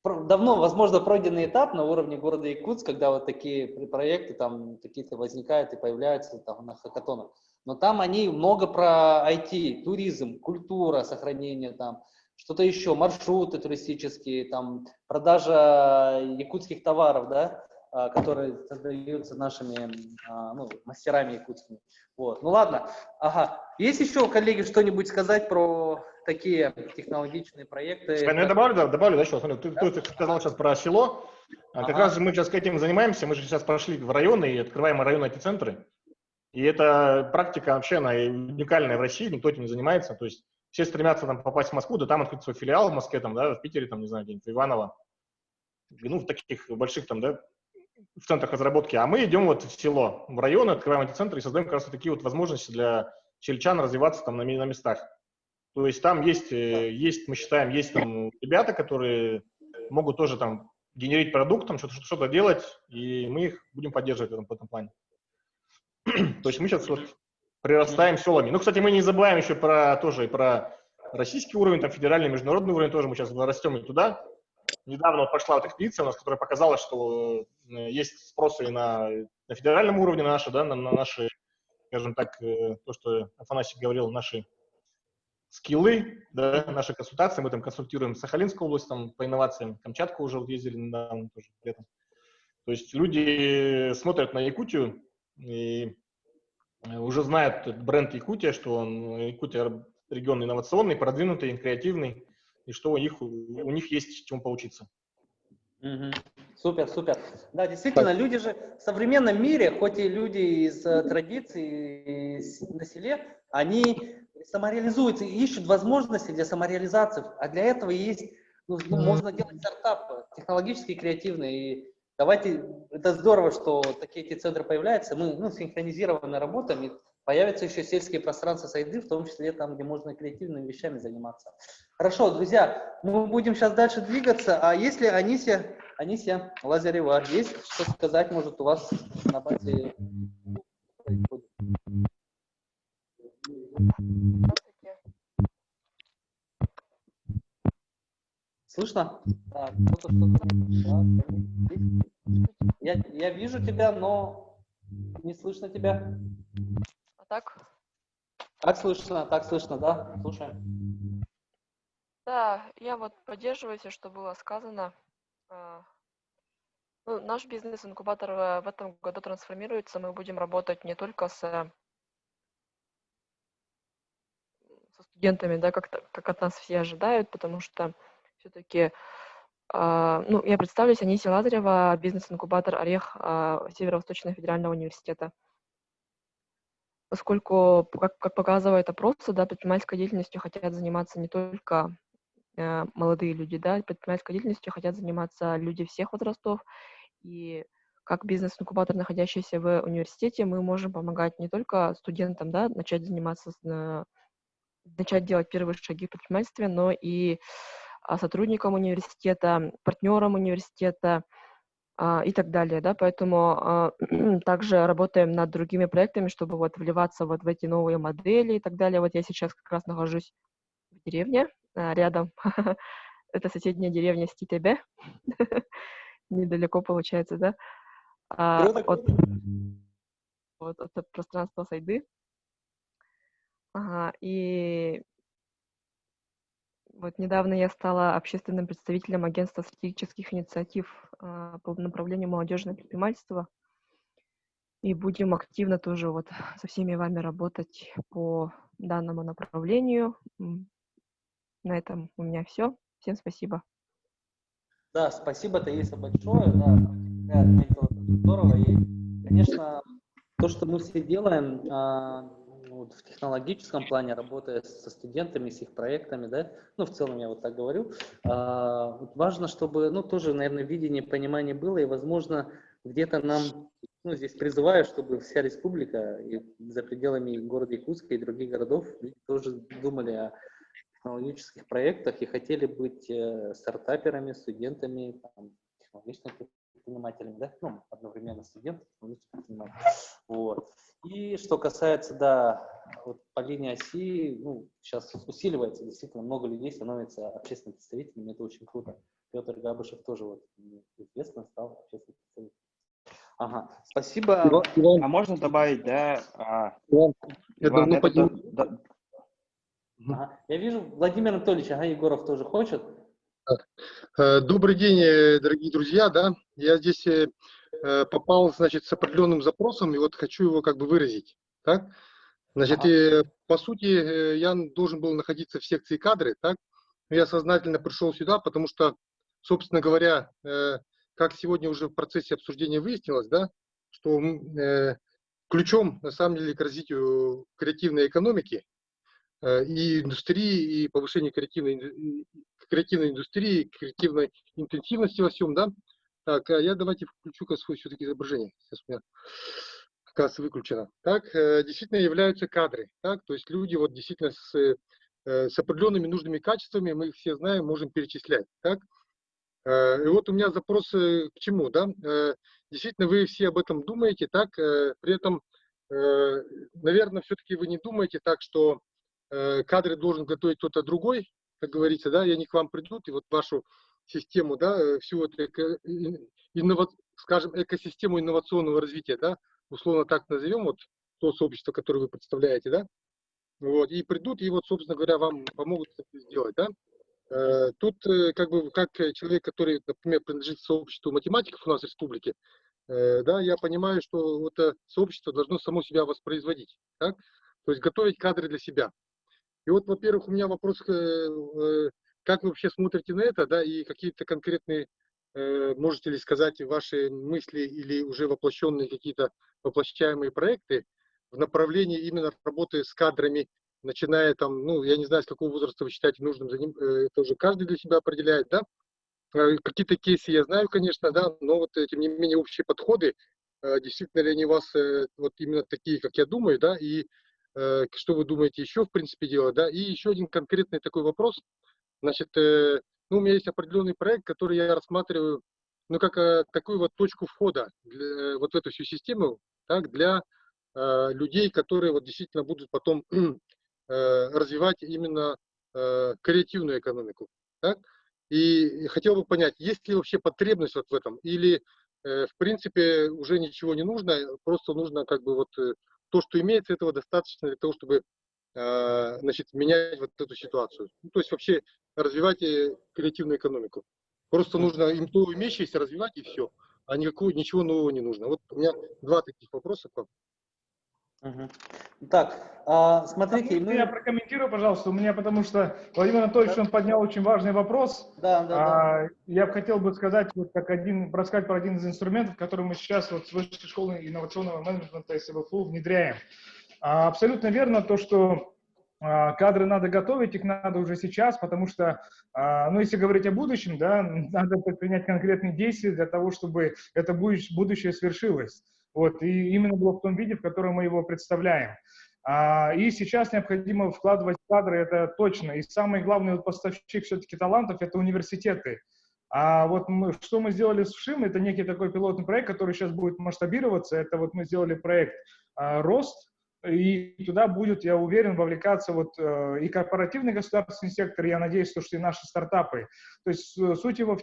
давно, возможно, пройденный этап на уровне города Якутск, когда вот такие проекты там какие-то возникают и появляются там на хакатонах. Но там они много про IT, туризм, культура, сохранение там, что-то еще, маршруты туристические, там, продажа якутских товаров, да, которые создаются нашими мастерами якутскими. Вот. Ну ладно, ага. Есть еще, коллеги, что-нибудь сказать про такие технологичные проекты? Я добавлю, да, что, смотри, ты сказал сейчас про село. Как раз же мы сейчас этим занимаемся, мы же сейчас прошли в районы и открываем районные эпицентры. И эта практика вообще, она уникальная в России, никто этим не занимается. То есть все стремятся там попасть в Москву, да там открыть свой филиал в Москве, там, да, в Питере, там, не знаю, где-нибудь в Иваново. Ну, в таких больших там, да, в центрах разработки. А мы идем вот в село, в районы, открываем эти центры и создаем как раз такие вот возможности для сельчан развиваться там на местах. То есть там есть, мы считаем, есть там ребята, которые могут тоже там генерить продукт, там что-то делать, и мы их будем поддерживать в этом плане. То есть мы сейчас вот прирастаем селами. Ну, кстати, мы не забываем еще про российский уровень, там федеральный, международный уровень тоже, мы сейчас растем и туда. Недавно вот пошла вот экспедиция у нас, которая показала, что есть спрос и на федеральном уровне на наши, да, на наши, скажем так, то, что Афанасий говорил, наши скиллы, да, наши консультации. Мы там консультируем Сахалинскую область там, по инновациям, Камчатку уже вот ездили недавно тоже летом. То есть люди смотрят на Якутию и уже знают бренд Якутия, что Якутия регион инновационный, продвинутый, креативный, и что у них есть чему поучиться. Супер. Да, действительно, люди же в современном мире, хоть и люди из традиций на селе, они самореализуются и ищут возможности для самореализации. А для этого есть, можно делать стартапы технологические, креативные. И давайте, это здорово, что такие эти центры появляются. Мы синхронизированно работаем, и появятся еще сельские пространства сайды, в том числе там, где можно креативными вещами заниматься. Хорошо, друзья, мы будем сейчас дальше двигаться. А если Анисия Лазарева, есть что сказать, может, у вас на базе? Слышно? Да, я вижу тебя, но не слышно тебя. А так? Так слышно, да? Слушаем. Да, я вот поддерживаю все, что было сказано. Наш бизнес-инкубатор в этом году трансформируется. Мы будем работать не только со студентами, да, как от нас все ожидают, потому что все-таки, я представлюсь, Анисия Лазарева, бизнес-инкубатор «Орех» Северо-Восточного федерального университета. поскольку, как показывают опросы, да, предпринимательской деятельностью хотят заниматься не только молодые люди, да, предпринимательской деятельностью хотят заниматься люди всех возрастов, и как бизнес-инкубатор, находящийся в университете, мы можем помогать не только студентам, да, начать делать первые шаги в предпринимательстве, но и сотрудникам университета, партнерам университета и так далее, да, поэтому также работаем над другими проектами, чтобы вот вливаться вот в эти новые модели и так далее. Вот я сейчас как раз нахожусь в деревне, рядом, это соседняя деревня Ститебе, недалеко получается, да, Круто, от круто. пространства Сайды. Ага, и вот недавно я стала общественным представителем агентства стратегических инициатив по направлению молодежное предпринимательство. И будем активно тоже вот со всеми вами работать по данному направлению. На этом у меня все. Всем спасибо. Да, спасибо, Таиса, большое. Да, я отметила, это здорово. И, конечно, то, что мы все делаем вот в технологическом плане, работая со студентами, с их проектами, да, ну, в целом я вот так говорю, вот важно, чтобы, ну, тоже, наверное, видение, понимание было, и, возможно, где-то нам, ну, здесь призываю, чтобы вся республика и за пределами города Якутска и других городов люди тоже думали о технологических проектах и хотели быть стартаперами, студентами, там, технологичными предпринимателями, да, ну, одновременно студенты, технологичные предприниматели. Вот. И что касается, да, вот по линии оси, ну, сейчас усиливается, действительно, много людей становятся общественными представителями, это очень круто. Петр Габышев тоже вот известно стал общественным представителем. Ага, спасибо. А можно добавить, да, Я Иван, давно это поднимаю. Ага. Я вижу, Владимир Анатольевич, ага, Егоров тоже хочет. Добрый день, дорогие друзья, да, я здесь попал, значит, с определенным запросом, и вот хочу его как бы выразить, так, значит, Ага. по сути, я должен был находиться в секции кадры, так, но я сознательно пришел сюда, потому что, собственно говоря, как сегодня уже в процессе обсуждения выяснилось, да, что ключом, на самом деле, к развитию креативной экономики и индустрии, и повышению креативной индустрии, креативной интенсивности во всем, да. Так, я давайте включу-ка свое все-таки изображение. Сейчас у меня, оказывается, выключено. Так, действительно являются кадры, так, то есть люди вот действительно с определенными нужными качествами, мы их все знаем, можем перечислять, так. И вот у меня запрос к чему, да. Действительно, вы все об этом думаете, так, при этом, наверное, все-таки вы не думаете так, что кадры должен готовить кто-то другой, как говорится, да, и они к вам придут, и вот вашу систему, да, всю эту, скажем, экосистему инновационного развития, да, условно так назовем, вот то сообщество, которое вы представляете, да, вот, и придут, и вот, собственно говоря, вам помогут это сделать, да. Тут, как бы, как человек, который, например, принадлежит сообществу математиков у нас в республике, да, я понимаю, что это сообщество должно само себя воспроизводить, так, то есть готовить кадры для себя. И вот, во-первых, у меня вопрос, как вы вообще смотрите на это, да, и какие-то конкретные, можете ли сказать ваши мысли или уже воплощенные какие-то воплощаемые проекты в направлении именно работы с кадрами, начиная там, ну, я не знаю, с какого возраста вы считаете нужным, это уже каждый для себя определяет, да. Какие-то кейсы я знаю, конечно, да, но вот, тем не менее, общие подходы, действительно ли они у вас вот именно такие, как я думаю, да, и что вы думаете еще, в принципе, делать, да, и еще один конкретный такой вопрос, значит, ну, у меня есть определенный проект, который я рассматриваю, ну, как такую вот точку входа вот в эту всю систему, так, для людей, которые вот действительно будут потом развивать именно креативную экономику, так, и хотел бы понять, есть ли вообще потребность вот в этом, или, в принципе, уже ничего не нужно, просто нужно как бы вот то, что имеется, этого достаточно для того, чтобы, значит, менять вот эту ситуацию. Ну, то есть вообще развивать креативную экономику. Просто нужно им то имеющееся развивать и все, а ничего нового не нужно. Вот у меня два таких вопроса к вам. Угу. Так, смотрите, Я прокомментирую, пожалуйста, у меня, потому что Владимир Анатольевич, он поднял очень важный вопрос. Да. Я бы хотел бы сказать, вот как рассказать про один из инструментов, который мы сейчас вот с Высшей школы инновационного менеджмента СВФУ внедряем. Абсолютно верно то, что кадры надо готовить, их надо уже сейчас, потому что, ну, если говорить о будущем, да, надо предпринять конкретные действия для того, чтобы это будущее свершилось. Вот, и именно было в том виде, в котором мы его представляем. И сейчас необходимо вкладывать в кадры, это точно. И самый главный вот поставщик все-таки талантов – это университеты. Что мы сделали с ВШИМ, это некий такой пилотный проект, который сейчас будет масштабироваться. Это вот мы сделали проект «Рост», и туда будет, я уверен, вовлекаться вот и корпоративный государственный сектор, и я надеюсь, что и наши стартапы. То есть суть его в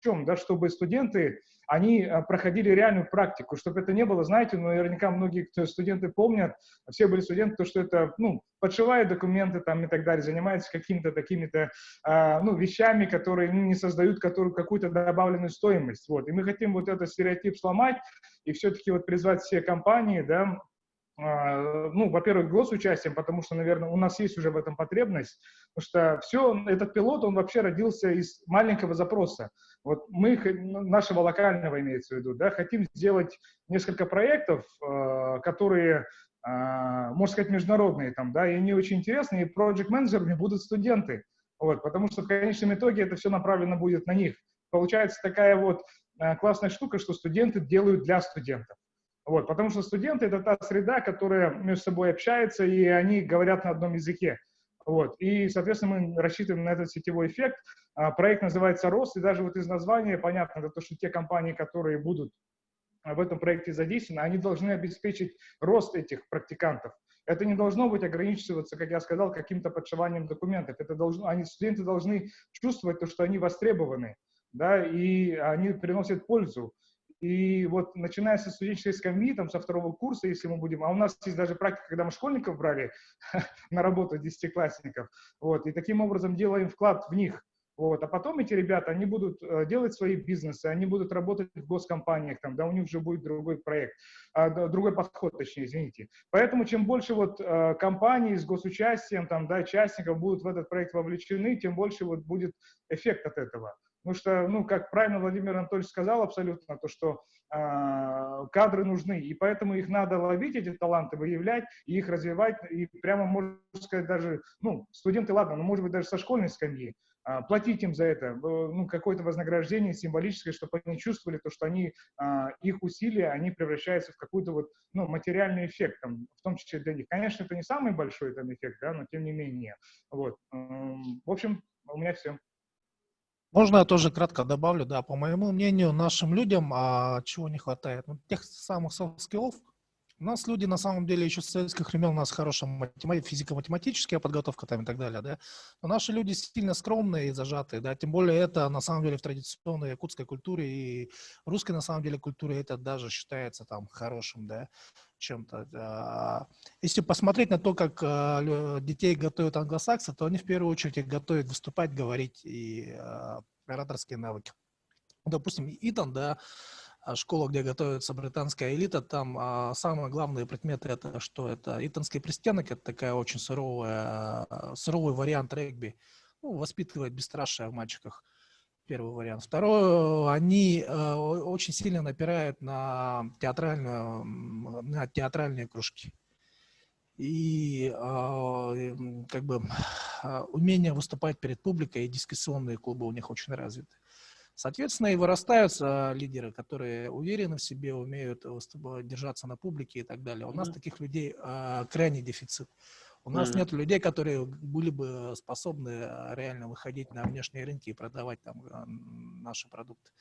чем, да, чтобы студенты, они проходили реальную практику, чтобы это не было, знаете, наверняка многие студенты помнят, все были студенты, то, что это, ну, подшивают документы там и так далее, занимаются какими-то такими-то, ну, вещами, которые не создают какую-то добавленную стоимость, вот. И мы хотим вот этот стереотип сломать и все-таки вот призвать все компании, да, ну, во-первых, госучастием, потому что, наверное, у нас есть уже в этом потребность, потому что все, этот пилот, он вообще родился из маленького запроса. Вот мы, нашего локального имеется в виду, да, хотим сделать несколько проектов, которые, можно сказать, международные там, да, и они очень интересные, и проект-менеджерами будут студенты, вот, потому что в конечном итоге это все направлено будет на них. Получается такая вот классная штука, что студенты делают для студентов. Вот, потому что студенты – это та среда, которая между собой общается, и они говорят на одном языке. Вот, и, соответственно, мы рассчитываем на этот сетевой эффект. Проект называется «Рост», и даже вот из названия понятно, то, что те компании, которые будут в этом проекте задействованы, они должны обеспечить рост этих практикантов. Это не должно быть ограничиваться, как я сказал, каким-то подшиванием документов. Студенты должны чувствовать то, что они востребованы, да, и они приносят пользу. И вот начиная со студенческой скамьи, там, со второго курса, если мы будем, а у нас есть даже практика, когда мы школьников брали на работу, десятиклассников, вот, и таким образом делаем вклад в них. Вот, а потом эти ребята, они будут делать свои бизнесы, они будут работать в госкомпаниях, там, да, у них уже будет другой проект, другой подход, точнее, извините. Поэтому чем больше вот компаний с госучастием, там, да, участников будут в этот проект вовлечены, тем больше вот будет эффект от этого. Потому что, ну, как правильно Владимир Анатольевич сказал абсолютно, то, что кадры нужны, и поэтому их надо ловить, эти таланты, выявлять, и их развивать, и прямо, можно сказать, даже, ну, студенты, ладно, но, может быть, даже со школьной скамьи, платить им за это, ну, какое-то вознаграждение символическое, чтобы они чувствовали то, что они, их усилия, они превращаются в какой-то вот, ну, материальный эффект, там, в том числе для них. Конечно, это не самый большой там эффект, да, но тем не менее. Вот. В общем, у меня все. Можно я тоже кратко добавлю, да, по моему мнению, нашим людям чего не хватает? Ну, тех самых софт-скиллов. У нас люди, на самом деле, еще с советских времен у нас хорошая физико-математическая подготовка там и так далее, да. Но наши люди сильно скромные и зажатые, да, тем более это, на самом деле, в традиционной якутской культуре и русской, на самом деле, культуре это даже считается там хорошим, да, чем-то. Если посмотреть на то, как детей готовят англосаксы, то они в первую очередь их готовят выступать, говорить и ораторские навыки. Допустим, Итан, да, школа, где готовится британская элита, там самые главные предметы это что? Это итонский пристенок, это такая очень суровый вариант регби. Ну, воспитывает бесстрашие в мальчиках. Первый вариант. Второй, они очень сильно напирают на театральные кружки. И как бы умение выступать перед публикой и дискуссионные клубы у них очень развиты. Соответственно, и вырастают лидеры, которые уверены в себе, умеют держаться на публике и так далее. У нас таких людей крайний дефицит. У нас нет людей, которые были бы способны реально выходить на внешние рынки и продавать там наши продукты.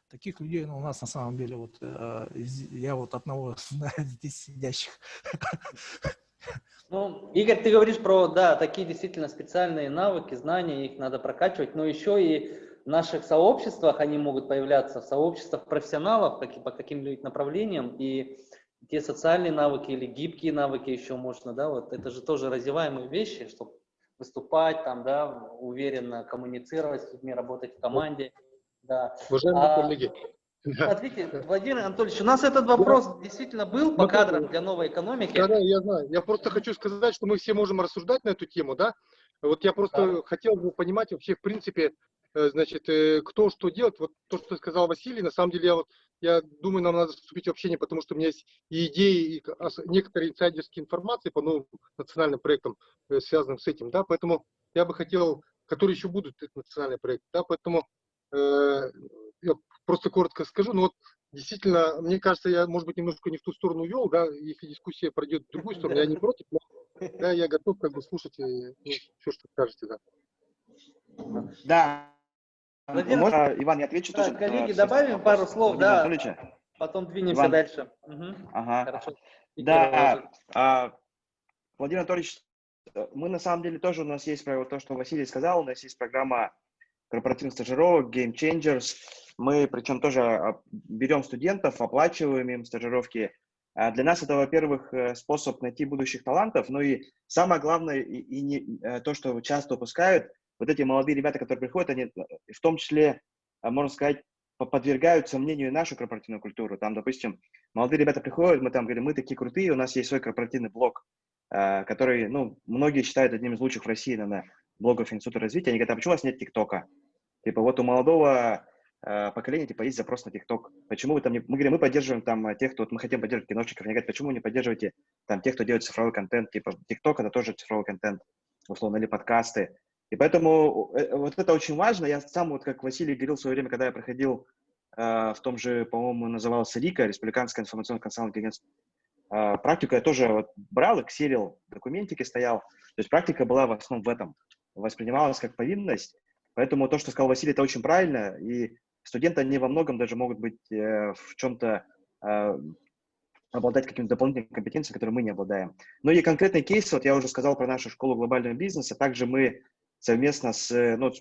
Таких людей у нас на самом деле, вот я вот одного здесь сидящих. Ну, Игорь, ты говоришь про, да, такие действительно специальные навыки, знания, их надо прокачивать, но еще и в наших сообществах они могут появляться, в сообществах профессионалов по каким-либо направлениям, и те социальные навыки или гибкие навыки еще можно, да, вот это же тоже развиваемые вещи, чтобы выступать там, да, уверенно коммуницировать с людьми, работать в команде, да. Уважаемые коллеги. Смотрите, Владимир Анатольевич, у нас этот вопрос действительно был по кадрам для новой экономики. Да, я знаю. Я просто хочу сказать, что мы все можем рассуждать на эту тему, да. Вот я просто хотел бы понимать вообще, в принципе, значит, кто что делает. Вот то, что сказал Василий, на самом деле я вот я думаю, нам надо вступить в общение, потому что у меня есть и идеи, и некоторые инсайдерские информации по новым национальным проектам, связанным с этим, да, поэтому я бы хотел, которые еще будут, это национальные проекты, да, поэтому я просто коротко скажу, но вот действительно, мне кажется, я, может быть, немножко не в ту сторону вел, да, если дискуссия пройдет в другую сторону, я не против, но да, я готов как бы слушать все, что скажете, да. Да. Владимир, Можно, Иван, я отвечу да, тоже? коллеги, добавим пару слов, Владимира да, Анатольевича. потом двинемся Иван. дальше. Угу. Ага. Хорошо. Да, Владимир Анатольевич, мы на самом деле тоже, у нас есть то, что Василий сказал, у нас есть программа корпоративных стажировок, Game Changers. Мы, причем, тоже берем студентов, оплачиваем им стажировки. Для нас это, во-первых, способ найти будущих талантов, но и самое главное, то, что часто упускают, вот эти молодые ребята, которые приходят, они в том числе, можно сказать, подвергают сомнению нашу корпоративную культуру. Там, допустим, молодые ребята приходят, мы там говорим, мы такие крутые, у нас есть свой корпоративный блог, который, ну, многие считают одним из лучших в России, наверное, блогов Института развития. Они говорят, а почему у вас нет ТикТока? Типа, вот у молодого поколения, типа, есть запрос на ТикТок. Почему вы там не... Мы говорим, мы поддерживаем там тех, кто... Вот мы хотим поддерживать киношников. Они говорят, почему вы не поддерживаете там тех, кто делает цифровой контент? Типа, ТикТок — это тоже цифровой контент, условно, или подкасты. И поэтому вот это очень важно. Я сам, вот как Василий говорил в свое время, когда я проходил в том же, по-моему, назывался РИКа, Республиканское информационно-консалтинговое агентство, практику я тоже вот брал, экселил, документики стоял. То есть практика была в основном в этом. Воспринималась как повинность. Поэтому то, что сказал Василий, это очень правильно. И студенты, они во многом даже могут быть в чем-то обладать какими-то дополнительными компетенциями, которые мы не обладаем. Ну и конкретный кейс, вот я уже сказал про нашу школу глобального бизнеса. Также мы совместно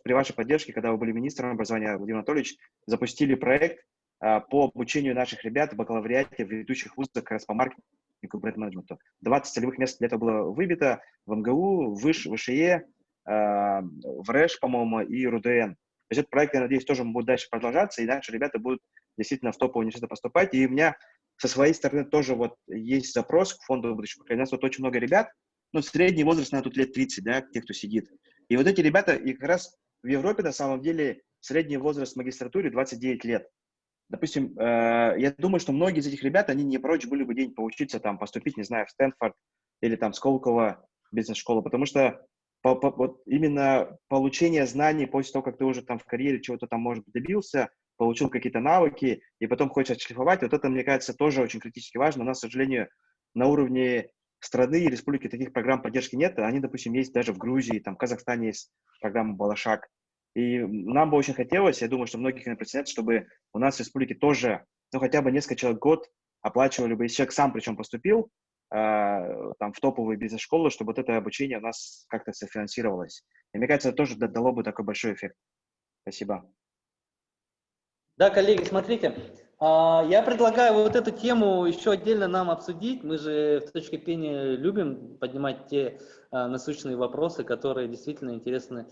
при вашей поддержке, когда вы были министром образования, Владимир Анатольевич, запустили проект по обучению наших ребят в бакалавриате в ведущих вузах как раз по маркетингу и бренд-менеджменту. 20 целевых мест для этого было выбито в МГУ, в ВШЕ, в РЭШ, по-моему, и РУДН. То есть этот проект, я надеюсь, тоже будет дальше продолжаться, и наши ребята будут действительно в топовые университеты поступать. И у меня со своей стороны тоже вот есть запрос к фонду будущего поколения. У нас вот очень много ребят, ну, средний возраст, наверное, тут лет 30, да, тех, кто сидит. И вот эти ребята, и как раз в Европе, на самом деле, средний возраст в магистратуре 29 лет. Допустим, я думаю, что многие из этих ребят, они не прочь были бы где-нибудь поучиться, там, поступить, не знаю, в Стэнфорд или там Сколково бизнес-школу, потому что вот именно получение знаний после того, как ты уже там в карьере чего-то там, может быть, добился, получил какие-то навыки, и потом хочешь отшлифовать, вот это, мне кажется, тоже очень критически важно. У нас, к сожалению, на уровне страны и республики таких программ поддержки нет. Они, допустим, есть даже в Грузии, там, в Казахстане есть программа «Балашак». И нам бы очень хотелось, я думаю, что многих не представляет, чтобы у нас в республике тоже, ну, хотя бы несколько человек в год оплачивали бы, если человек сам причем поступил, там, в топовые бизнес-школы, чтобы вот это обучение у нас как-то софинансировалось. И мне кажется, это тоже дало бы такой большой эффект. Спасибо. Да, коллеги, смотрите, я предлагаю вот эту тему еще отдельно нам обсудить. Мы же в «Точке пения» любим поднимать те насущные вопросы, которые действительно интересны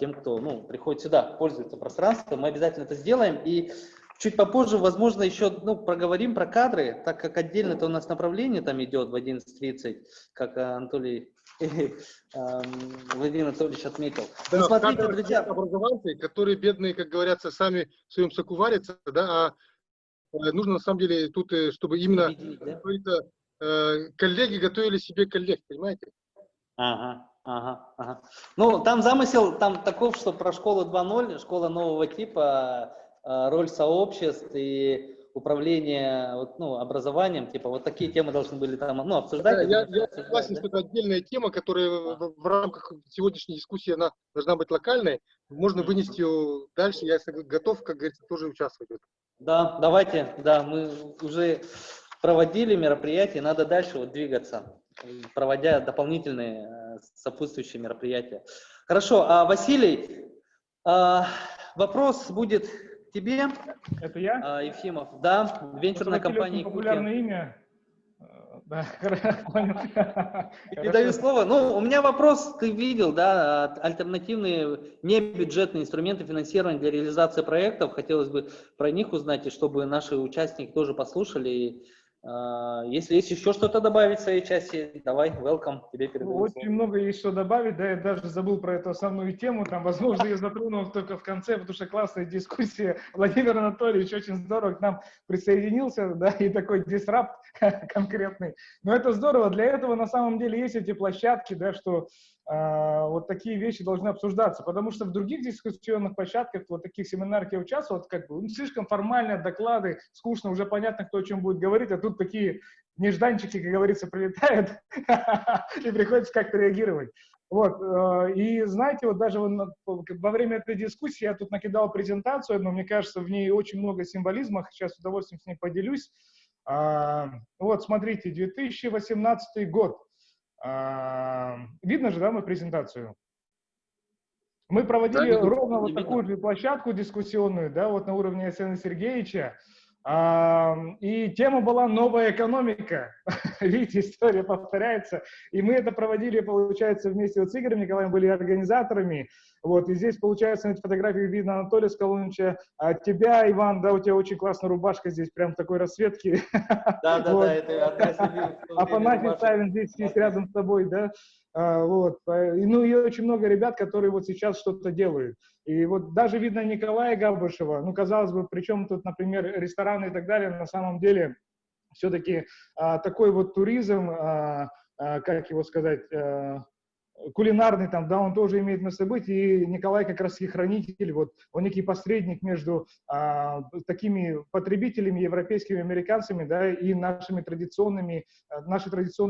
тем, кто приходит сюда, пользуется пространством. Мы обязательно это сделаем. И чуть попозже, возможно, еще проговорим про кадры, так как отдельно это у нас направление там идет в 11:30, как Владимир Анатольевич отметил. Да, смотрите, друзья, образованцы, которые бедные, как говорятся, сами в своем соку варятся, да, нужно на самом деле тут, чтобы именно коллеги готовили себе коллег, понимаете? Ага. Ну, там замысел там таков, что про школу 2.0, школа нового типа, роль сообществ и управление образованием, типа вот такие темы должны были там обсуждать. Да, я согласен, что это отдельная тема, которая в рамках сегодняшней дискуссии она должна быть локальной. Можно вынести ее дальше. Я готов, как говорится, тоже участвовать в этом. Да, давайте, да, мы уже проводили мероприятия, надо дальше двигаться, проводя дополнительные сопутствующие мероприятия. Хорошо, Василий, вопрос будет тебе. Это я? Ефимов, да, венчурная компания «Икути». Популярное имя. Да, понял. Передаю слово. У меня вопрос, ты видел, да, альтернативные небюджетные инструменты финансирования для реализации проектов. Хотелось бы про них узнать, и чтобы наши участники тоже послушали и Если есть еще что-то добавить в своей части, давай, welcome, тебе передаю Очень слово. много есть что добавить, да, я даже забыл про эту основную тему, там, возможно, я затронул только в конце, потому что классная дискуссия. Владимир Анатольевич очень здорово к нам присоединился, да, и такой дисрапт конкретный. Но это здорово, для этого на самом деле есть эти площадки, да, что вот такие вещи должны обсуждаться, потому что в других дискуссионных площадках, вот таких семинарах я участвовал, вот как бы, ну, слишком формальные доклады, скучно, уже понятно, кто о чем будет говорить, а тут такие нежданчики, как говорится, прилетают, и приходится как-то реагировать. Вот, и знаете, вот даже во время этой дискуссии я тут накидал презентацию, но мне кажется, в ней очень много символизма, сейчас с удовольствием с ней поделюсь. Вот, смотрите, 2018 год. Видно же, да, мою презентацию? Мы проводили Да, ровно вот видно. такую же площадку дискуссионную, да, вот на уровне Арсена Сергеевича. И тема была «Новая экономика». Видите, история повторяется. И мы это проводили, получается, вместе вот с Игорем Николаем, были организаторами. Вот, и здесь, получается, на этой фотографии видно Анатолия Скалунича, тебя, Иван, да, у тебя очень классная рубашка здесь, прям такой расцветки. Да, Вот. это одна из любимых. Афанасий Савин здесь есть рядом с тобой, да. Вот. Ну и очень много ребят, которые вот сейчас что-то делают. И вот даже видно Николая Габышева, ну, казалось бы, причем тут, например, рестораны и так далее, на самом деле все-таки такой вот туризм, как его сказать, кулинарный там, да, он тоже имеет место быть, и Николай как раз и хранитель, вот, он некий посредник между такими потребителями, европейскими, американцами, да, и нашей традиционной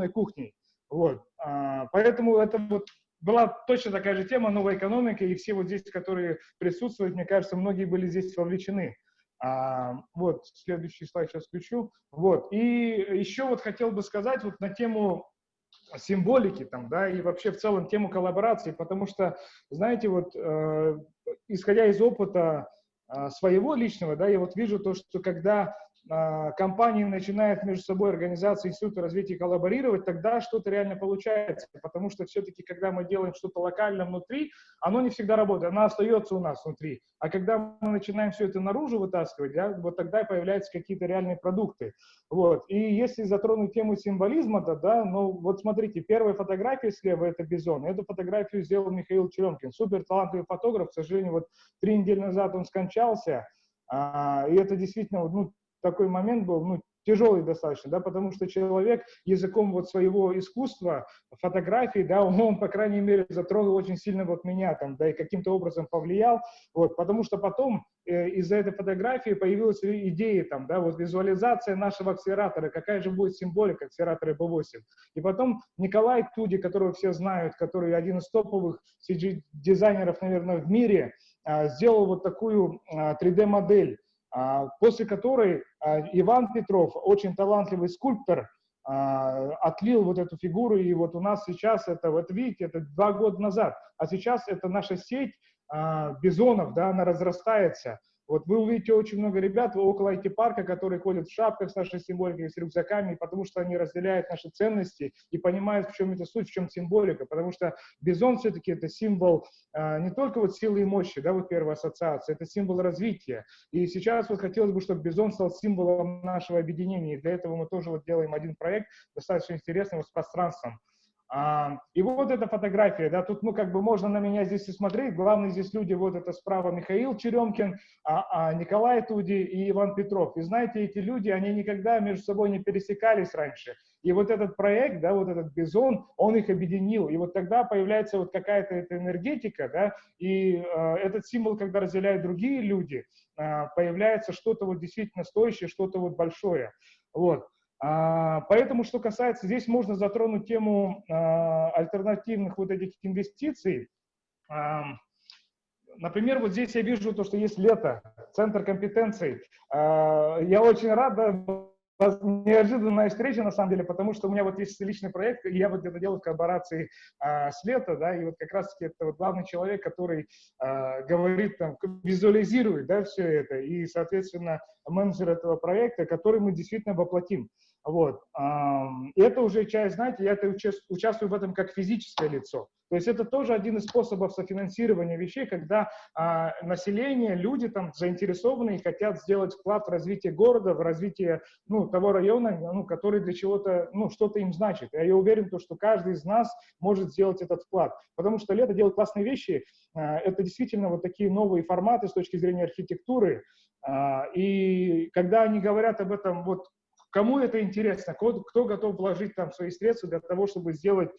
кухней. Вот, поэтому это вот была точно такая же тема, новая экономика, и все вот здесь, которые присутствуют, мне кажется, многие были здесь вовлечены. Вот, следующий слайд сейчас включу. Вот, и еще вот хотел бы сказать вот на тему символики там, да, и вообще в целом тему коллаборации, потому что, знаете, вот, исходя из опыта своего личного, да, я вот вижу то, что когда компании начинают между собой, организации, институты развития коллаборировать, тогда что-то реально получается, потому что все-таки, когда мы делаем что-то локально внутри, оно не всегда работает, оно остается у нас внутри, а когда мы начинаем все это наружу вытаскивать, да, вот тогда появляются какие-то реальные продукты, вот, и если затронуть тему символизма, да, ну, вот смотрите, первая фотография слева, это бизон, эту фотографию сделал Михаил Черемкин, супер талантливый фотограф, к сожалению, вот 3 недели назад он скончался, и это действительно, ну, такой момент был, ну, тяжелый достаточно, да, потому что человек языком вот своего искусства, фотографии, да, он, по крайней мере, затронул очень сильно вот меня там, да, и каким-то образом повлиял, вот, потому что потом из-за этой фотографии появилась идея там, да, вот визуализация нашего акселератора, какая же будет символика акселератора B8. И потом Николай Туди, которого все знают, который один из топовых CG-дизайнеров, наверное, в мире, сделал вот такую 3D-модель, после которой Иван Петров, очень талантливый скульптор, отлил вот эту фигуру, и вот у нас сейчас это, вот видите, это 2 года назад, а сейчас это наша сеть бизонов, да, она разрастается. Вот вы увидите очень много ребят около IT-парка, которые ходят в шапках с нашей символикой, с рюкзаками, потому что они разделяют наши ценности и понимают, в чем это суть, в чем символика, потому что бизон все-таки это символ не только вот силы и мощи, да, вот первая ассоциация, это символ развития. И сейчас вот хотелось бы, чтобы бизон стал символом нашего объединения, и для этого мы тоже вот делаем один проект, достаточно интересный, вот с пространством. И вот эта фотография, да, тут, ну, как бы можно на меня здесь и смотреть, главные здесь люди, вот это справа Михаил Черемкин, Николай Туди и Иван Петров. И знаете, эти люди, они никогда между собой не пересекались раньше. И вот этот проект, да, вот этот бизон, он их объединил. И вот тогда появляется вот какая-то эта энергетика, да, и этот символ, когда разделяют другие люди, появляется что-то вот действительно стоящее, что-то вот большое. Вот. Поэтому, что касается, здесь можно затронуть тему альтернативных вот этих инвестиций. Например, вот здесь я вижу то, что есть лето, центр компетенций. Я очень рад, да, неожиданная встреча, на самом деле, потому что у меня вот есть личный проект, и я вот это делаю в коллаборации с Лето, да, и вот как раз-таки это вот главный человек, который говорит, там, визуализирует, да, все это, и, соответственно, менеджер этого проекта, который мы действительно воплотим. Вот. И это уже часть, знаете, я участвую в этом как физическое лицо. То есть это тоже один из способов софинансирования вещей, когда население, люди там заинтересованы и хотят сделать вклад в развитие города, в развитие того района, который для чего-то, что-то им значит. Я уверен, что каждый из нас может сделать этот вклад. Потому что лето делает классные вещи. Это действительно вот такие новые форматы с точки зрения архитектуры. И когда они говорят об этом, вот кому это интересно, кто готов вложить там свои средства для того, чтобы сделать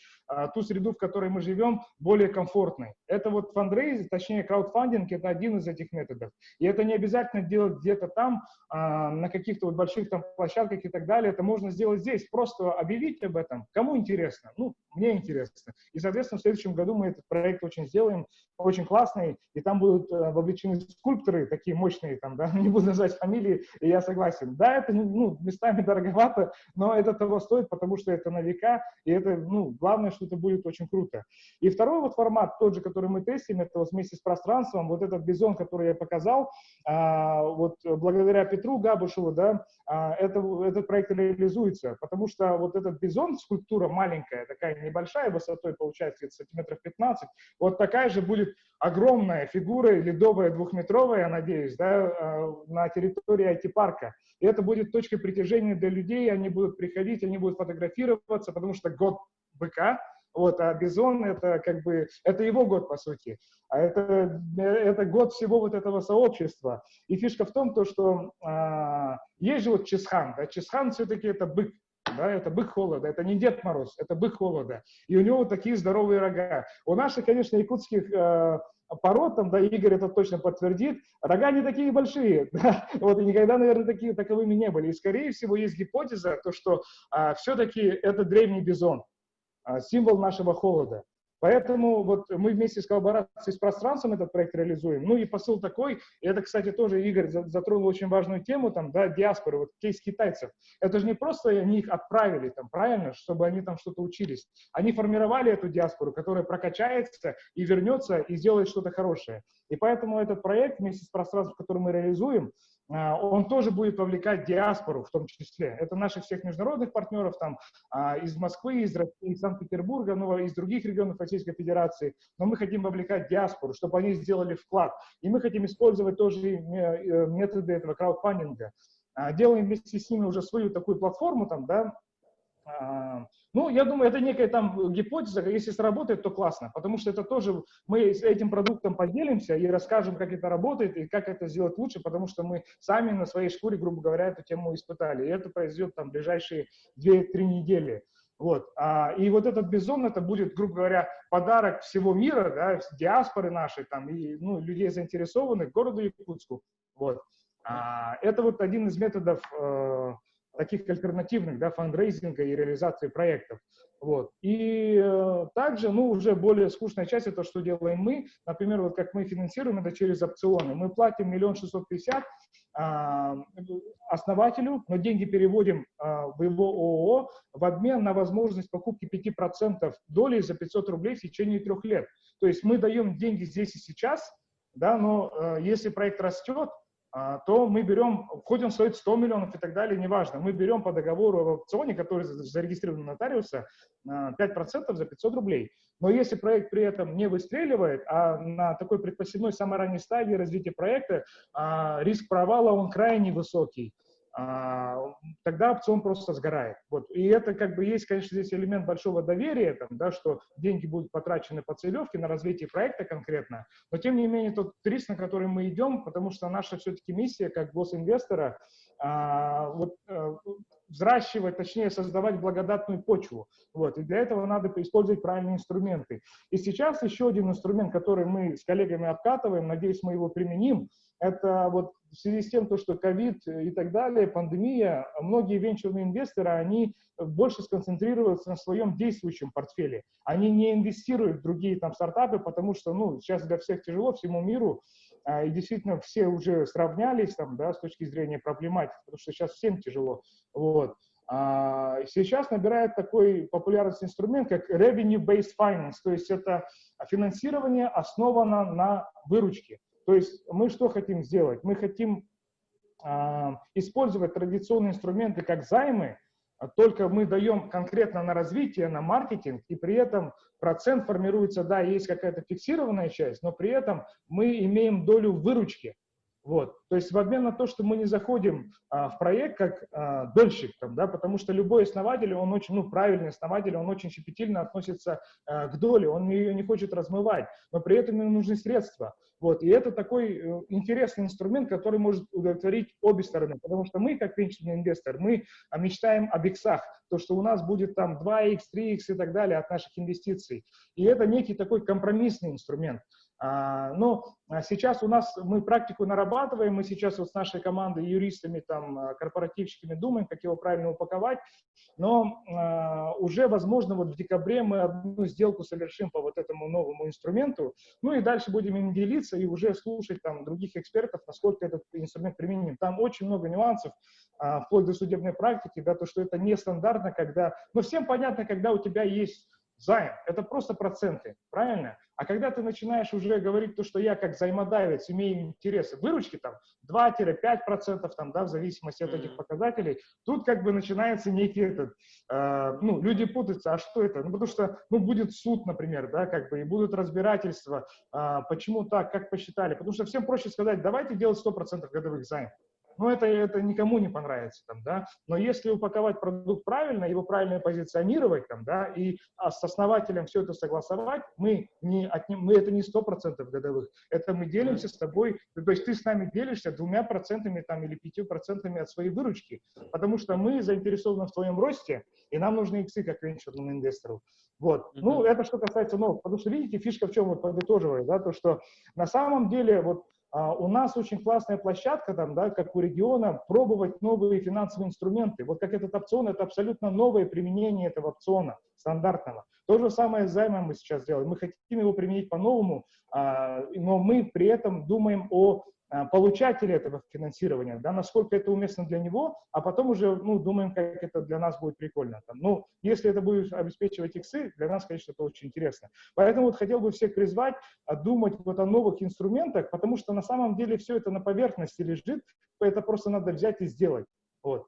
ту среду, в которой мы живем, более комфортной. Это вот фандрейзинг, точнее краудфандинг, это один из этих методов. И это не обязательно делать где-то там, на каких-то вот больших там площадках и так далее. Это можно сделать здесь, просто объявить об этом. Кому интересно? Мне интересно. И, соответственно, в следующем году мы этот проект очень сделаем, очень классный, и там будут вовлечены скульпторы такие мощные, там, да, не буду называть фамилии, и я согласен. Да, это, местами дороговато, но это того стоит, потому что это на века, и это, главное, что это будет очень круто. И второй вот формат, тот же, который мы тестим, это вот вместе с пространством, вот этот бизон, который я показал, вот благодаря Петру Габушеву, да, этот проект реализуется, потому что вот этот бизон, скульптура маленькая, такая небольшая, высотой получается сантиметров 15, вот такая же будет огромная фигура, ледовая, двухметровая, я надеюсь, да, на территории IT-парка. И это будет точкой притяжения для людей, они будут приходить, они будут фотографироваться, потому что год быка, вот, а бизон это как бы, это его год по сути, а это год всего вот этого сообщества. И фишка в том, что есть же вот Чисхан, да, Чисхан все-таки это бык, да, это бык холода, это не Дед Мороз, это бык холода. И у него такие здоровые рога. У наших, конечно, якутских пород, там, да, Игорь это точно подтвердит, рога не такие большие, да, вот, и никогда, наверное, таковыми не были. И, скорее всего, есть гипотеза, что все-таки это древний бизон, символ нашего холода. Поэтому вот мы вместе с коллаборацией с пространством этот проект реализуем. И посыл такой, и это, кстати, тоже Игорь затронул очень важную тему, там, да, диаспоры, вот кейс китайцев. Это же не просто они их отправили, там, правильно, чтобы они там что-то учились. Они формировали эту диаспору, которая прокачается и вернется, и сделает что-то хорошее. И поэтому этот проект вместе с пространством, который мы реализуем, он тоже будет вовлекать диаспору в том числе. Это наших всех международных партнеров там, из Москвы, из России, из Санкт-Петербурга, из других регионов Российской Федерации. Но мы хотим вовлекать диаспору, чтобы они сделали вклад. И мы хотим использовать тоже методы этого краудфандинга. Делаем вместе с ними уже свою такую платформу, там, да. Я думаю, это некая там гипотеза, если сработает, то классно, потому что это тоже, мы с этим продуктом поделимся и расскажем, как это работает и как это сделать лучше, потому что мы сами на своей шкуре, грубо говоря, эту тему испытали, и это произойдет там в ближайшие 2-3 недели. Вот. И вот этот бизон, это будет, грубо говоря, подарок всего мира, да, диаспоры нашей, там, и людей заинтересованных, городу Якутску. Вот. Это вот один из методов таких альтернативных, да, фандрейзинга и реализации проектов. Вот. И также, уже более скучная часть, это что делаем мы. Например, вот как мы финансируем это через опционы. Мы платим 1 650 000 основателю, но деньги переводим в его ООО в обмен на возможность покупки 5% доли за 500 рублей в течение 3 лет. То есть мы даем деньги здесь и сейчас, да, но если проект растет, то мы берем, хоть он стоит 100 миллионов и так далее, неважно, мы берем по договору об опционе, который зарегистрирован у нотариуса, 5% за 500 рублей. Но если проект при этом не выстреливает, а на такой предпосевной самой ранней стадии развития проекта риск провала, он крайне высокий, тогда опцион просто сгорает. Вот. И это как бы есть, конечно, здесь элемент большого доверия, там, да, что деньги будут потрачены по целевке на развитие проекта конкретно, но тем не менее тот риск, на который мы идем, потому что наша все-таки миссия как госинвестора взращивать, точнее создавать благодатную почву. Вот. И для этого надо использовать правильные инструменты. И сейчас еще один инструмент, который мы с коллегами обкатываем, надеюсь, мы его применим, это вот в связи с тем, что ковид и так далее, пандемия, многие венчурные инвесторы, они больше сконцентрируются на своем действующем портфеле. Они не инвестируют в другие там стартапы, потому что, сейчас для всех тяжело, всему миру, и действительно все уже сравнялись там, да, с точки зрения проблематики, потому что сейчас всем тяжело. Вот. Сейчас набирает такой популярность инструмент, как revenue-based finance, то есть это финансирование основано на выручке. То есть мы что хотим сделать? Мы хотим использовать традиционные инструменты, как займы, только мы даем конкретно на развитие, на маркетинг, и при этом процент формируется, да, есть какая-то фиксированная часть, но при этом мы имеем долю выручки. Вот. То есть в обмен на то, что мы не заходим в проект как дольщик, там, да, потому что любой основатель, он очень, ну, правильный основатель, он очень щепетильно относится к доле, он ее не хочет размывать, но при этом ему нужны средства. Вот. И это такой интересный инструмент, который может удовлетворить обе стороны, потому что мы, как венчурный инвестор, мы мечтаем об иксах, то, что у нас будет там 2х, 3х и так далее от наших инвестиций. И это некий такой компромиссный инструмент. Но сейчас у нас, мы практику нарабатываем, мы сейчас вот с нашей командой, юристами, там, корпоративщиками думаем, как его правильно упаковать, но уже, возможно, вот в декабре мы одну сделку совершим по вот этому новому инструменту, ну и дальше будем им делиться и уже слушать там других экспертов, насколько этот инструмент применим. Там очень много нюансов, вплоть до судебной практики, да, то, что это нестандартно, когда, ну, всем понятно, когда у тебя есть займ, это просто проценты, правильно? А когда ты начинаешь уже говорить то, что я как займодавец имею интересы выручки, там, 2-5%, там, да, в зависимости от этих показателей, тут как бы начинается некий этот, ну, люди путаются, а что это? Ну, потому что, ну, будет суд, например, да, как бы, и будут разбирательства, почему так, как посчитали, потому что всем проще сказать, давайте делать 100% годовых займов. Но это никому не понравится, там, да. Но если упаковать продукт правильно, его правильно позиционировать, там, да, и с основателем все это согласовать, мы это не 100% годовых, это мы делимся с тобой, то есть ты с нами делишься 2% там, или 5% от своей выручки, потому что мы заинтересованы в твоем росте, и нам нужны иксы как венчурному инвестору. Вот. Ну, это что касается новых, потому что, видите, фишка в чем, вот подытоживая, да, то, что на самом деле, вот, у нас очень классная площадка, там, да, как у региона, пробовать новые финансовые инструменты. Вот как этот опцион, это абсолютно новое применение этого опциона стандартного. То же самое с займом мы сейчас делаем. Мы хотим его применить по-новому, но мы при этом думаем о получателе этого финансирования, да, насколько это уместно для него, а потом уже, ну, думаем, как это для нас будет прикольно. Там. Ну, если это будет обеспечивать иксы, для нас, конечно, это очень интересно. Поэтому вот хотел бы всех призвать думать вот о новых инструментах, потому что на самом деле все это на поверхности лежит, это просто надо взять и сделать. Вот.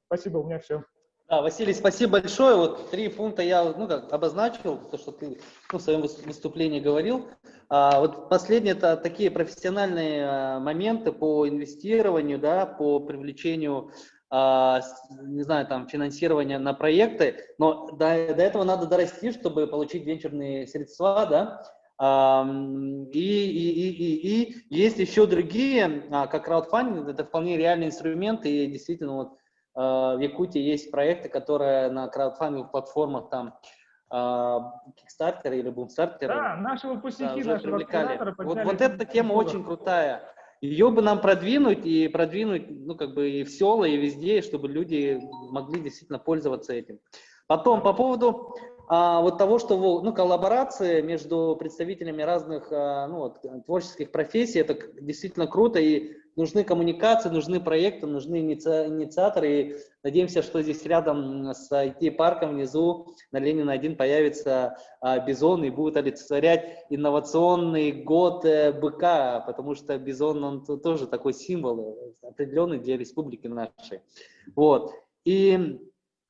Спасибо, у меня все. Да, Василий, спасибо большое. Вот 3 пункта я, ну, как обозначил, то, что ты, ну, в своем выступлении говорил. Вот последние — это такие профессиональные моменты по инвестированию, да, по привлечению, не знаю, там, финансирования на проекты. Но до этого надо дорасти, чтобы получить венчурные средства, да. И есть еще другие, как краудфандинг, это вполне реальный инструмент, и действительно вот в Якутии есть проекты, которые на краудфандинговых платформах, там, Kickstarter или Boomstarter, Да, наши выпускники, уже наши привлекали. подняли. Вот эта тема очень крутая. Ее бы нам продвинуть, ну, как бы и в села, и везде, чтобы люди могли действительно пользоваться этим. Потом, по поводу вот того, что, ну, коллаборации между представителями разных, ну, вот, творческих профессий, это действительно круто, и нужны коммуникации, нужны проекты, нужны инициаторы, и надеемся, что здесь рядом с IT-парком внизу на Ленина 1 появится Бизон и будет олицетворять инновационный год быка, потому что Бизон, он тоже такой символ определенный для республики нашей. Вот. И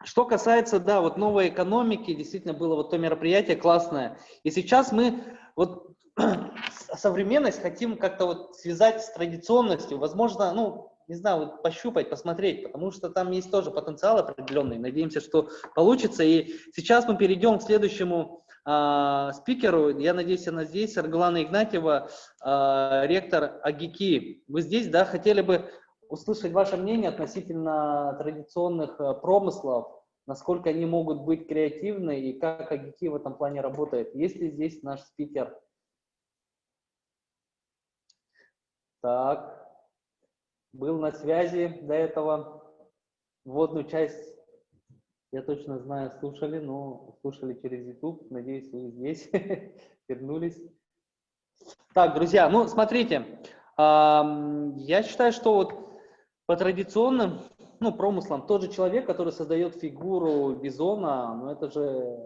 что касается, да, вот новой экономики, действительно было вот то мероприятие классное. И сейчас мы вот современность хотим как-то вот связать с традиционностью. Возможно, ну, не знаю, вот пощупать, посмотреть, потому что там есть тоже потенциал определенный. Надеемся, что получится. И сейчас мы перейдем к следующему спикеру. Я надеюсь, она здесь. Аргалана Игнатьева, ректор АГИКИ. Вы здесь, да? Хотели бы услышать ваше мнение относительно традиционных промыслов, насколько они могут быть креативны и как АГИКИ в этом плане работает. Есть ли здесь наш спикер? Так, был на связи до этого. Вводную часть, я точно знаю, слушали, но слушали через YouTube. Надеюсь, вы здесь вернулись. Так, друзья, ну, смотрите, я считаю, что вот по традиционным, ну, промыслам, тот же человек, который создает фигуру бизона, ну, это же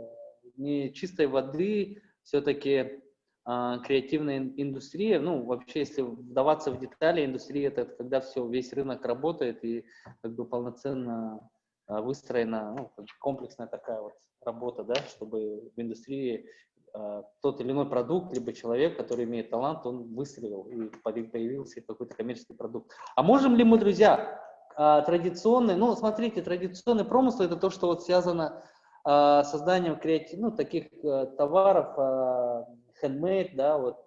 не чистой воды, все-таки креативная индустрия. Ну, вообще, если вдаваться в детали, индустрия — это когда весь рынок работает и как бы полноценно выстроена комплексная такая вот работа, да, чтобы в индустрии тот или иной продукт, либо человек, который имеет талант, он выстрелил и появился какой-то коммерческий продукт. А можем ли мы, друзья, традиционный, смотрите, традиционный промысел — это то, что вот связано с созданием таких товаров, handmade, да, вот,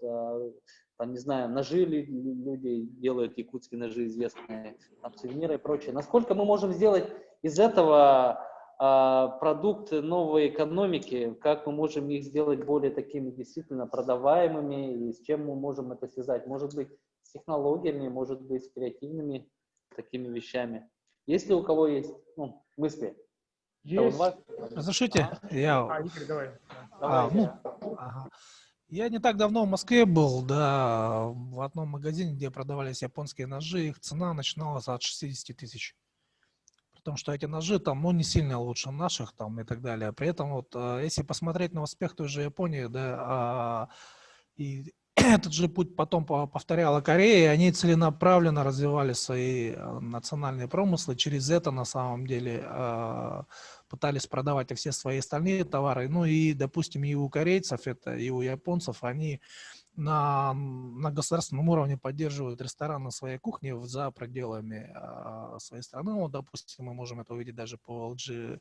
там, не знаю, ножи люди делают, якутские ножи известные, там, сувениры и прочее. Насколько мы можем сделать из этого продукты новой экономики, как мы можем их сделать более такими действительно продаваемыми, и с чем мы можем это связать? Может быть, с технологиями, может быть, с креативными такими вещами. Если у кого есть мысли? Есть. Разрешите? Я... Игорь, давай. Ага. Я не так давно в Москве был, да, в одном магазине, где продавались японские ножи, их цена начиналась от 60 тысяч. Потому что эти ножи там, не сильно лучше наших там и так далее. При этом вот, если посмотреть на успех той же Японии, да, и этот же путь потом повторяла Корея, они целенаправленно развивали свои национальные промыслы, через это на самом деле пытались продавать все свои остальные товары. И, допустим, и у корейцев, и у японцев, они на государственном уровне поддерживают рестораны своей кухни за пределами своей страны. Допустим, мы можем это увидеть даже по LG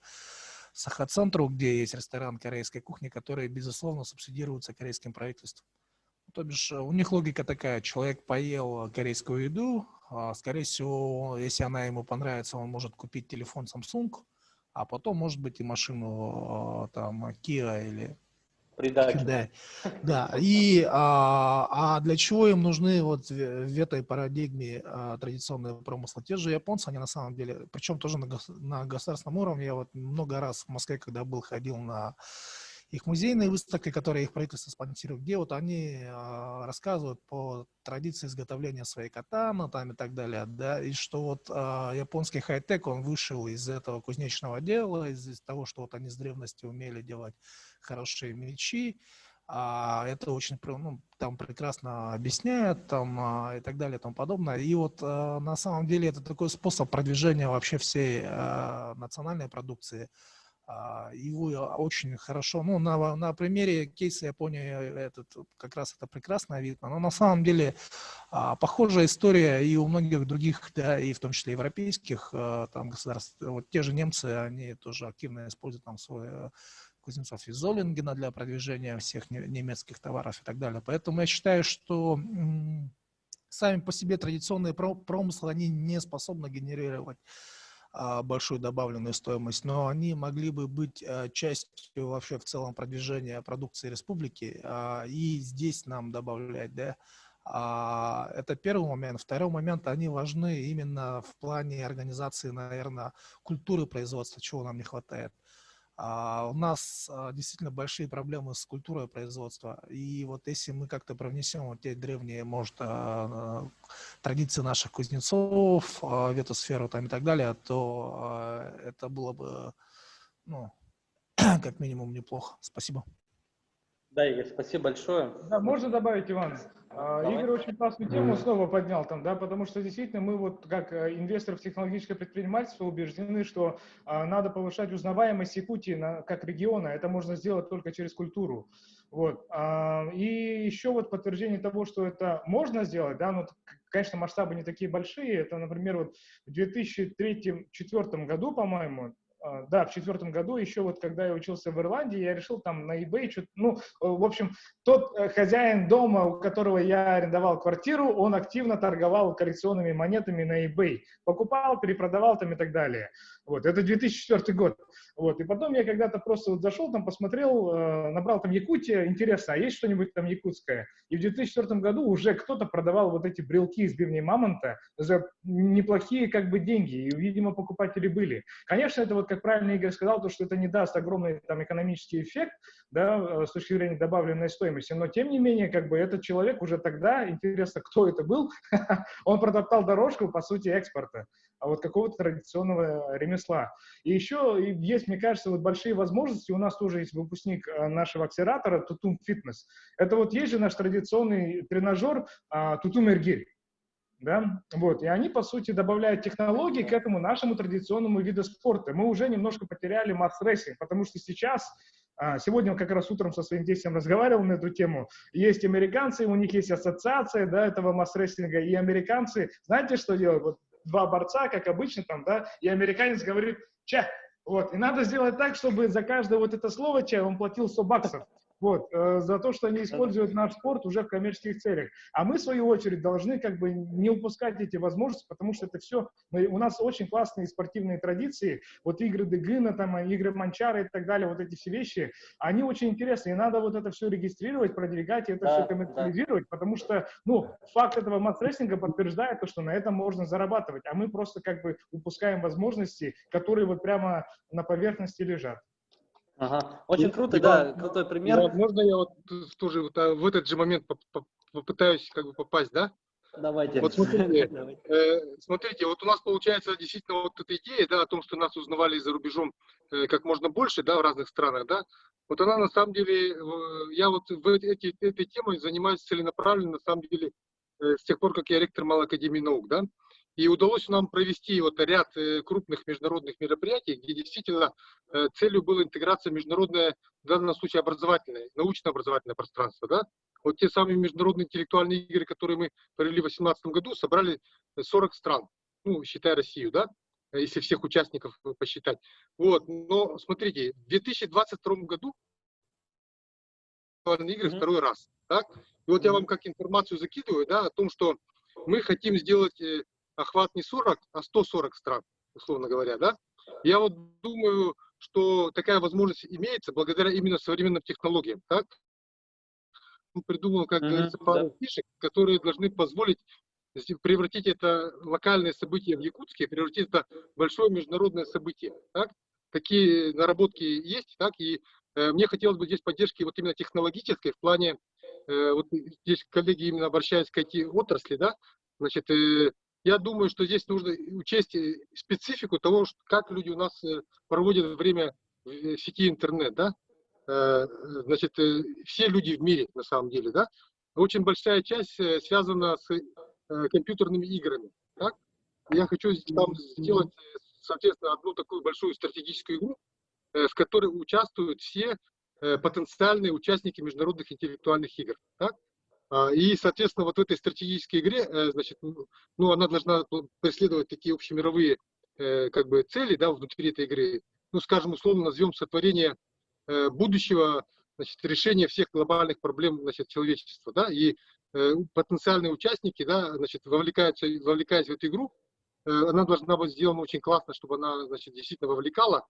Саха-центру, где есть ресторан корейской кухни, который, безусловно, субсидируется корейским правительством. То бишь, у них логика такая: человек поел корейскую еду, скорее всего, если она ему понравится, он может купить телефон Samsung, а потом, может быть, и машину там Kia или Hyundai. Да, и для чего им нужны вот в этой парадигме традиционные промыслы? Те же японцы, они на самом деле, причем тоже на государственном уровне, я вот много раз в Москве, когда был, ходил на их музейные выставки, которые их правительство спонсирует, где вот они рассказывают по традиции изготовления своей катаны там и так далее, да, и что вот японский хай-тек, он вышел из этого кузнечного дела, из того, что вот они с древности умели делать хорошие мечи, это очень, там прекрасно объясняют, там и так далее, и тому подобное. И вот на самом деле это такой способ продвижения вообще всей национальной продукции. Его очень хорошо, на примере кейса Японии как раз это прекрасно видно, но на самом деле похожая история и у многих других, да, и в том числе европейских там государств. Вот те же немцы, они тоже активно используют там свой кузнецов из Золингена для продвижения всех немецких товаров и так далее. Поэтому я считаю, что сами по себе традиционные промыслы, они не способны генерировать большую добавленную стоимость, но они могли бы быть частью вообще в целом продвижения продукции республики, и здесь нам добавлять, да. Это первый момент. Второй момент, они важны именно в плане организации, наверное, культуры производства, чего нам не хватает. У нас действительно большие проблемы с культурой производства. И вот если мы как-то привнесем вот те древние, может, традиции наших кузнецов в эту сферу там и так далее, то это было бы, как минимум, неплохо. Спасибо. Да, Игорь, спасибо большое. Да, можно добавить, Иван? Игорь очень классную тему снова поднял там, да, потому что действительно мы вот как инвесторы в технологическое предпринимательство убеждены, что надо повышать узнаваемость Якутии как региона. Это можно сделать только через культуру. Вот. И еще вот подтверждение того, что это можно сделать, да, конечно, масштабы не такие большие. Это, например, вот в 2003-2004 году, по-моему, да, в 2004 году, еще вот когда я учился в Ирландии, я решил там на eBay, в общем, тот хозяин дома, у которого я арендовал квартиру, он активно торговал коллекционными монетами на eBay. Покупал, перепродавал там и так далее. Вот, это 2004 год. Вот, и потом я когда-то просто вот зашел там, посмотрел, набрал там Якутия, интересно, а есть что-нибудь там якутское? И в 2004 году уже кто-то продавал вот эти брелки из бивней мамонта за неплохие как бы деньги, и, видимо, покупатели были. Конечно, это вот, как правильно Игорь сказал, то, что это не даст огромный там экономический эффект, да, с точки зрения добавленной стоимости, но тем не менее, как бы этот человек уже тогда, интересно, кто это был, он протоптал дорожку, по сути, экспорта, вот какого-то традиционного ремесла. И еще есть, мне кажется, вот большие возможности, у нас тоже есть выпускник нашего акселератора Тутум Фитнес. Это вот есть же наш традиционный тренажер Тутум Эргирь. да, вот, и они, по сути, добавляют технологии к этому нашему традиционному виду спорта. Мы уже немножко потеряли масс-рейсинг, потому что сейчас, сегодня как раз утром со своим тестем разговаривал на эту тему, есть американцы, у них есть ассоциация, да, этого масс-рейсинга, и американцы, знаете, что делают? Вот два борца, как обычно там, да, и американец говорит «ча», вот, и надо сделать так, чтобы за каждое вот это слово «ча» он платил $100. Вот, за то, что они используют наш спорт уже в коммерческих целях. А мы, в свою очередь, должны как бы не упускать эти возможности, потому что это все, у нас очень классные спортивные традиции, вот игры Дегына, там, игры Манчара и так далее, вот эти все вещи, они очень интересны, и надо вот это все регистрировать, продвигать и это все коммерциализировать, потому что, ну, факт этого масс-рейсинга подтверждает то, что на этом можно зарабатывать, а мы просто как бы упускаем возможности, которые вот прямо на поверхности лежат. Ага. Очень круто, да, крутой пример. Можно я вот тоже вот, в этот же момент попытаюсь как бы попасть, да? Давайте. Вот смотрите, смотрите, вот у нас получается действительно вот эта идея, да, о том, что нас узнавали за рубежом как можно больше, да, в разных странах, да, вот она на самом деле, я вот этой темой занимаюсь целенаправленно, на самом деле, с тех пор, как я ректор Малой академии наук, да, и удалось нам провести вот ряд крупных международных мероприятий, где действительно целью была интеграция международная, в данном случае образовательное, научно-образовательное пространство, да. Вот те самые международные интеллектуальные игры, которые мы провели в 2018 году, собрали 40 стран, ну, считая Россию, да, если всех участников посчитать. Вот, но смотрите, в 2022 году игры второй раз, так? И вот я вам как информацию закидываю, да, о том, что мы хотим сделать охват не 40, а 140 стран, условно говоря, да. Я вот думаю, что такая возможность имеется благодаря именно современным технологиям, так? Придумал, как говорится, пару фишек, которые должны позволить превратить это локальное событие в Якутске, превратить это в большое международное событие. Так? Такие наработки есть, так? И мне хотелось бы здесь поддержки вот именно технологической в плане, вот здесь коллеги именно обращаются к IT-отрасли, да, значит, я думаю, что здесь нужно учесть специфику того, как люди у нас проводят время в сети интернет, да. Значит, все люди в мире, на самом деле, да, очень большая часть связана с компьютерными играми, так? Я хочу там сделать, соответственно, одну такую большую стратегическую игру, в которой участвуют все потенциальные участники международных интеллектуальных игр, так? И, соответственно, вот в этой стратегической игре, значит, ну, она должна преследовать такие общемировые, как бы, цели, да, внутри этой игры, ну, скажем, условно назовем сотворение будущего, значит, решения всех глобальных проблем, значит, человечества, да, и потенциальные участники, да, значит, вовлекаясь в эту игру, она должна быть сделана очень классно, чтобы она, значит, действительно вовлекала,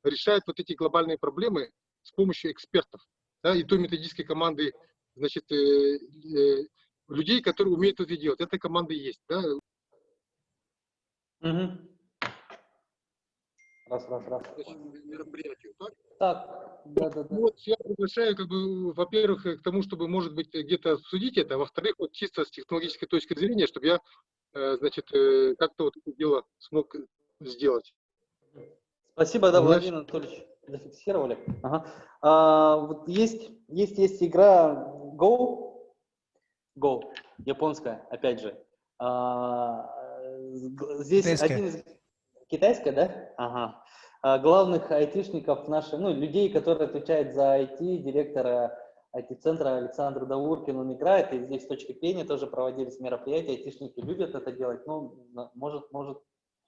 решает вот эти глобальные проблемы с помощью экспертов, да, и той методической команды, значит, людей, которые умеют это делать. Эта команда есть, да. Раз. Значит, мероприятию, так? Так, да. Вот я приглашаю, как бы, во-первых, к тому, чтобы, может быть, где-то обсудить это, а во-вторых, вот чисто с технологической точки зрения, чтобы я, значит, как-то вот это дело смог сделать. Спасибо, да, Владимир Анатольевич, зафиксировали. Ага. Вот есть игра Go, японская, опять же. Здесь Китайская. один из... Китайская, да? Ага. Главных айтишников наших, ну, людей, которые отвечают за IT, директора IT-центра Александр Дауркин, он играет, и здесь в точке пения тоже проводились мероприятия, айтишники любят это делать, ну, может,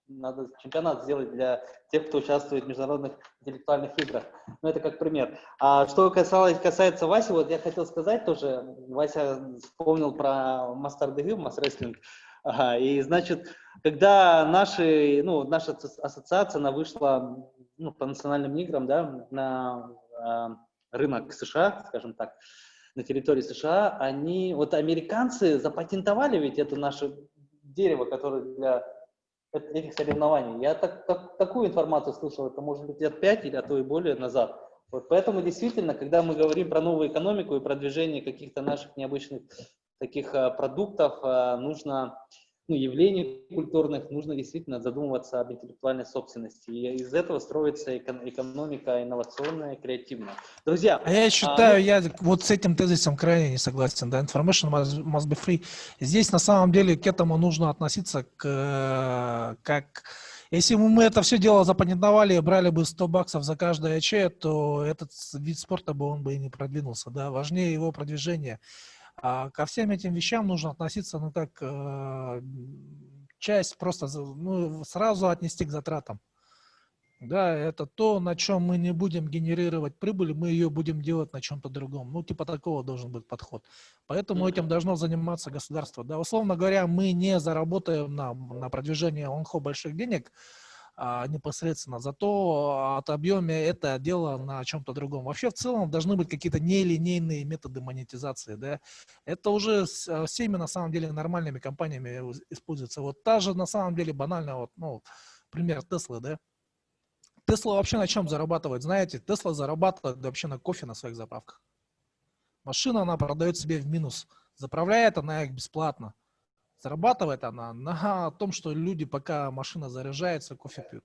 надо чемпионат сделать для тех, кто участвует в международных интеллектуальных играх. Ну, это как пример. А что касается Васи, вот я хотел сказать тоже, Вася вспомнил про Масс-Рестлинг, масс-рестлинг. Ага, и, значит, когда наша ассоциация, она вышла, ну, по национальным играм, да, на рынок США, скажем так, на территории США, вот американцы запатентовали ведь это наше дерево, которое для этих соревнований. Я такую информацию слышал, это может быть лет 5 или а то и более назад. Вот поэтому действительно, когда мы говорим про новую экономику и продвижение каких-то наших необычных таких продуктов, нужно ну, явлений культурных, нужно действительно задумываться об интеллектуальной собственности. И из этого строится экономика инновационная, креативная. Друзья, А я считаю, я вот с этим тезисом крайне не согласен. Да, information must be free. Здесь на самом деле к этому нужно относиться как... Если бы мы это все дело запатентовали и брали бы $100 за каждое яче, то этот вид спорта бы он бы и не продвинулся. Да? Важнее его продвижение. А ко всем этим вещам нужно относиться, ну, как часть просто, ну, сразу отнести к затратам. Да, это то, на чем мы не будем генерировать прибыль, мы ее будем делать на чем-то другом. Ну, типа такого должен быть подход. Поэтому этим должно заниматься государство. Да, условно говоря, мы не заработаем на продвижение ОНХО больших денег непосредственно, зато отобьем это дело на чем-то другом. Вообще, в целом, должны быть какие-то нелинейные методы монетизации. Да? Это уже всеми, на самом деле, нормальными компаниями используется. Вот та же, на самом деле, банально, вот, ну, пример Теслы, да? Тесла вообще на чем зарабатывает? Знаете, Тесла зарабатывает вообще на кофе на своих заправках. Машина она продает себе в минус. Заправляет она их бесплатно. Зарабатывает она на том, что люди, пока машина заряжается, кофе пьют.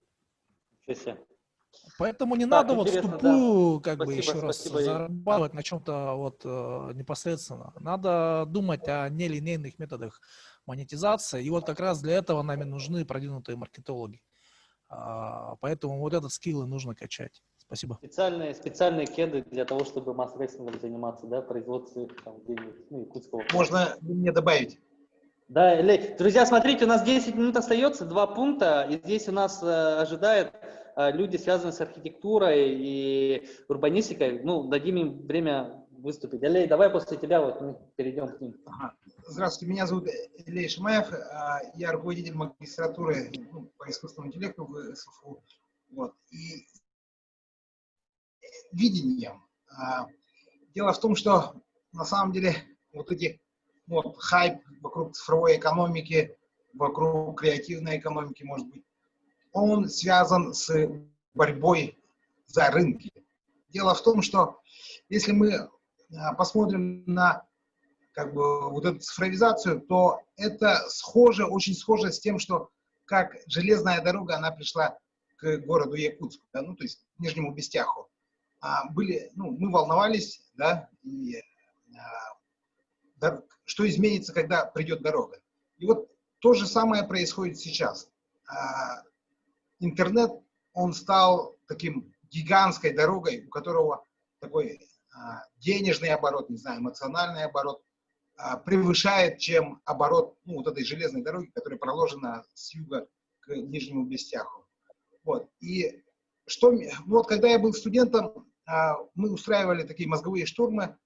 Поэтому не надо вот втупую, как бы еще раз, зарабатывать на чем-то вот непосредственно. Надо думать о нелинейных методах монетизации. И вот как раз для этого нами нужны продвинутые маркетологи. Поэтому вот этот скилл нужно качать. Спасибо. Специальные кеды для того, чтобы масс-рейсингом заниматься, да, производством якутского. Можно мне добавить? Да, друзья, смотрите, у нас 10 минут остается, 2 пункта, и здесь у нас ожидают люди, связанные с архитектурой и урбанистикой. Ну, дадим им время выступить. Алей, давай после тебя вот мы перейдем к ним. Здравствуйте, меня зовут Илья Шимаев, я руководитель магистратуры по искусственному интеллекту в СФУ. Вот. И видением. Дело в том, что на самом деле вот эти хайп вокруг цифровой экономики, вокруг креативной экономики, может быть, он связан с борьбой за рынки. Дело в том, что если мы посмотрим на вот эту цифровизацию, то это схоже, очень схоже с тем, что как железная дорога, она пришла к городу Якутску, да, ну, то есть к Нижнему Бестяху. Мы волновались, да, и что изменится, когда придет дорога. И вот то же самое происходит сейчас. Интернет, он стал таким гигантской дорогой, у которого такой денежный оборот, не знаю, эмоциональный оборот превышает, чем оборот вот этой железной дороги, которая проложена с юга к Нижнему Бестяху. Вот. И когда я был студентом, мы устраивали такие мозговые штурмы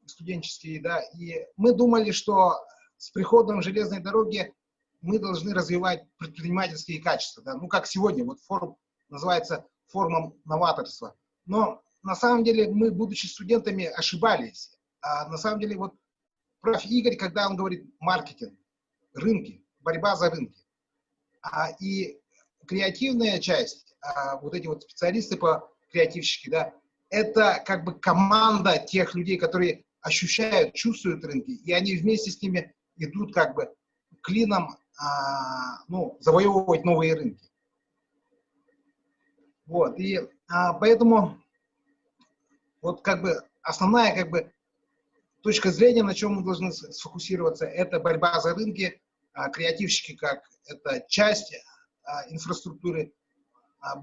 студенческие, да, и мы думали, что с приходом железной дороги мы должны развивать предпринимательские качества, да, ну, как сегодня, вот форум называется форумом новаторства. Но на самом деле мы, будучи студентами, ошибались. На самом деле, вот прав Игорь, когда он говорит маркетинг, рынки, борьба за рынки. И креативная часть, вот эти вот специалисты по креативщики, да, это как бы команда тех людей, которые ощущают, чувствуют рынки, и они вместе с ними идут как бы клином, завоевывать новые рынки. Вот, и поэтому вот как бы основная как бы точка зрения, на чем мы должны сфокусироваться, это борьба за рынки, креативщики как это часть инфраструктуры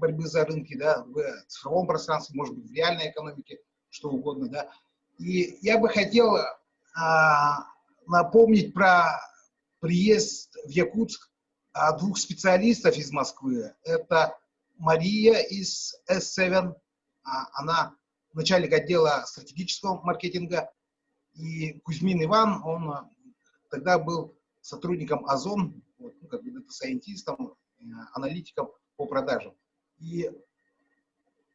борьбы за рынки, да, в цифровом пространстве, может быть, в реальной экономике, что угодно, да. И я бы хотел напомнить про приезд в Якутск двух специалистов из Москвы. Это Мария из S7, она начальник отдела стратегического маркетинга, и Кузьмин Иван, он тогда был сотрудником Озон, как бы дата-сайентистом, аналитиком по продажам. И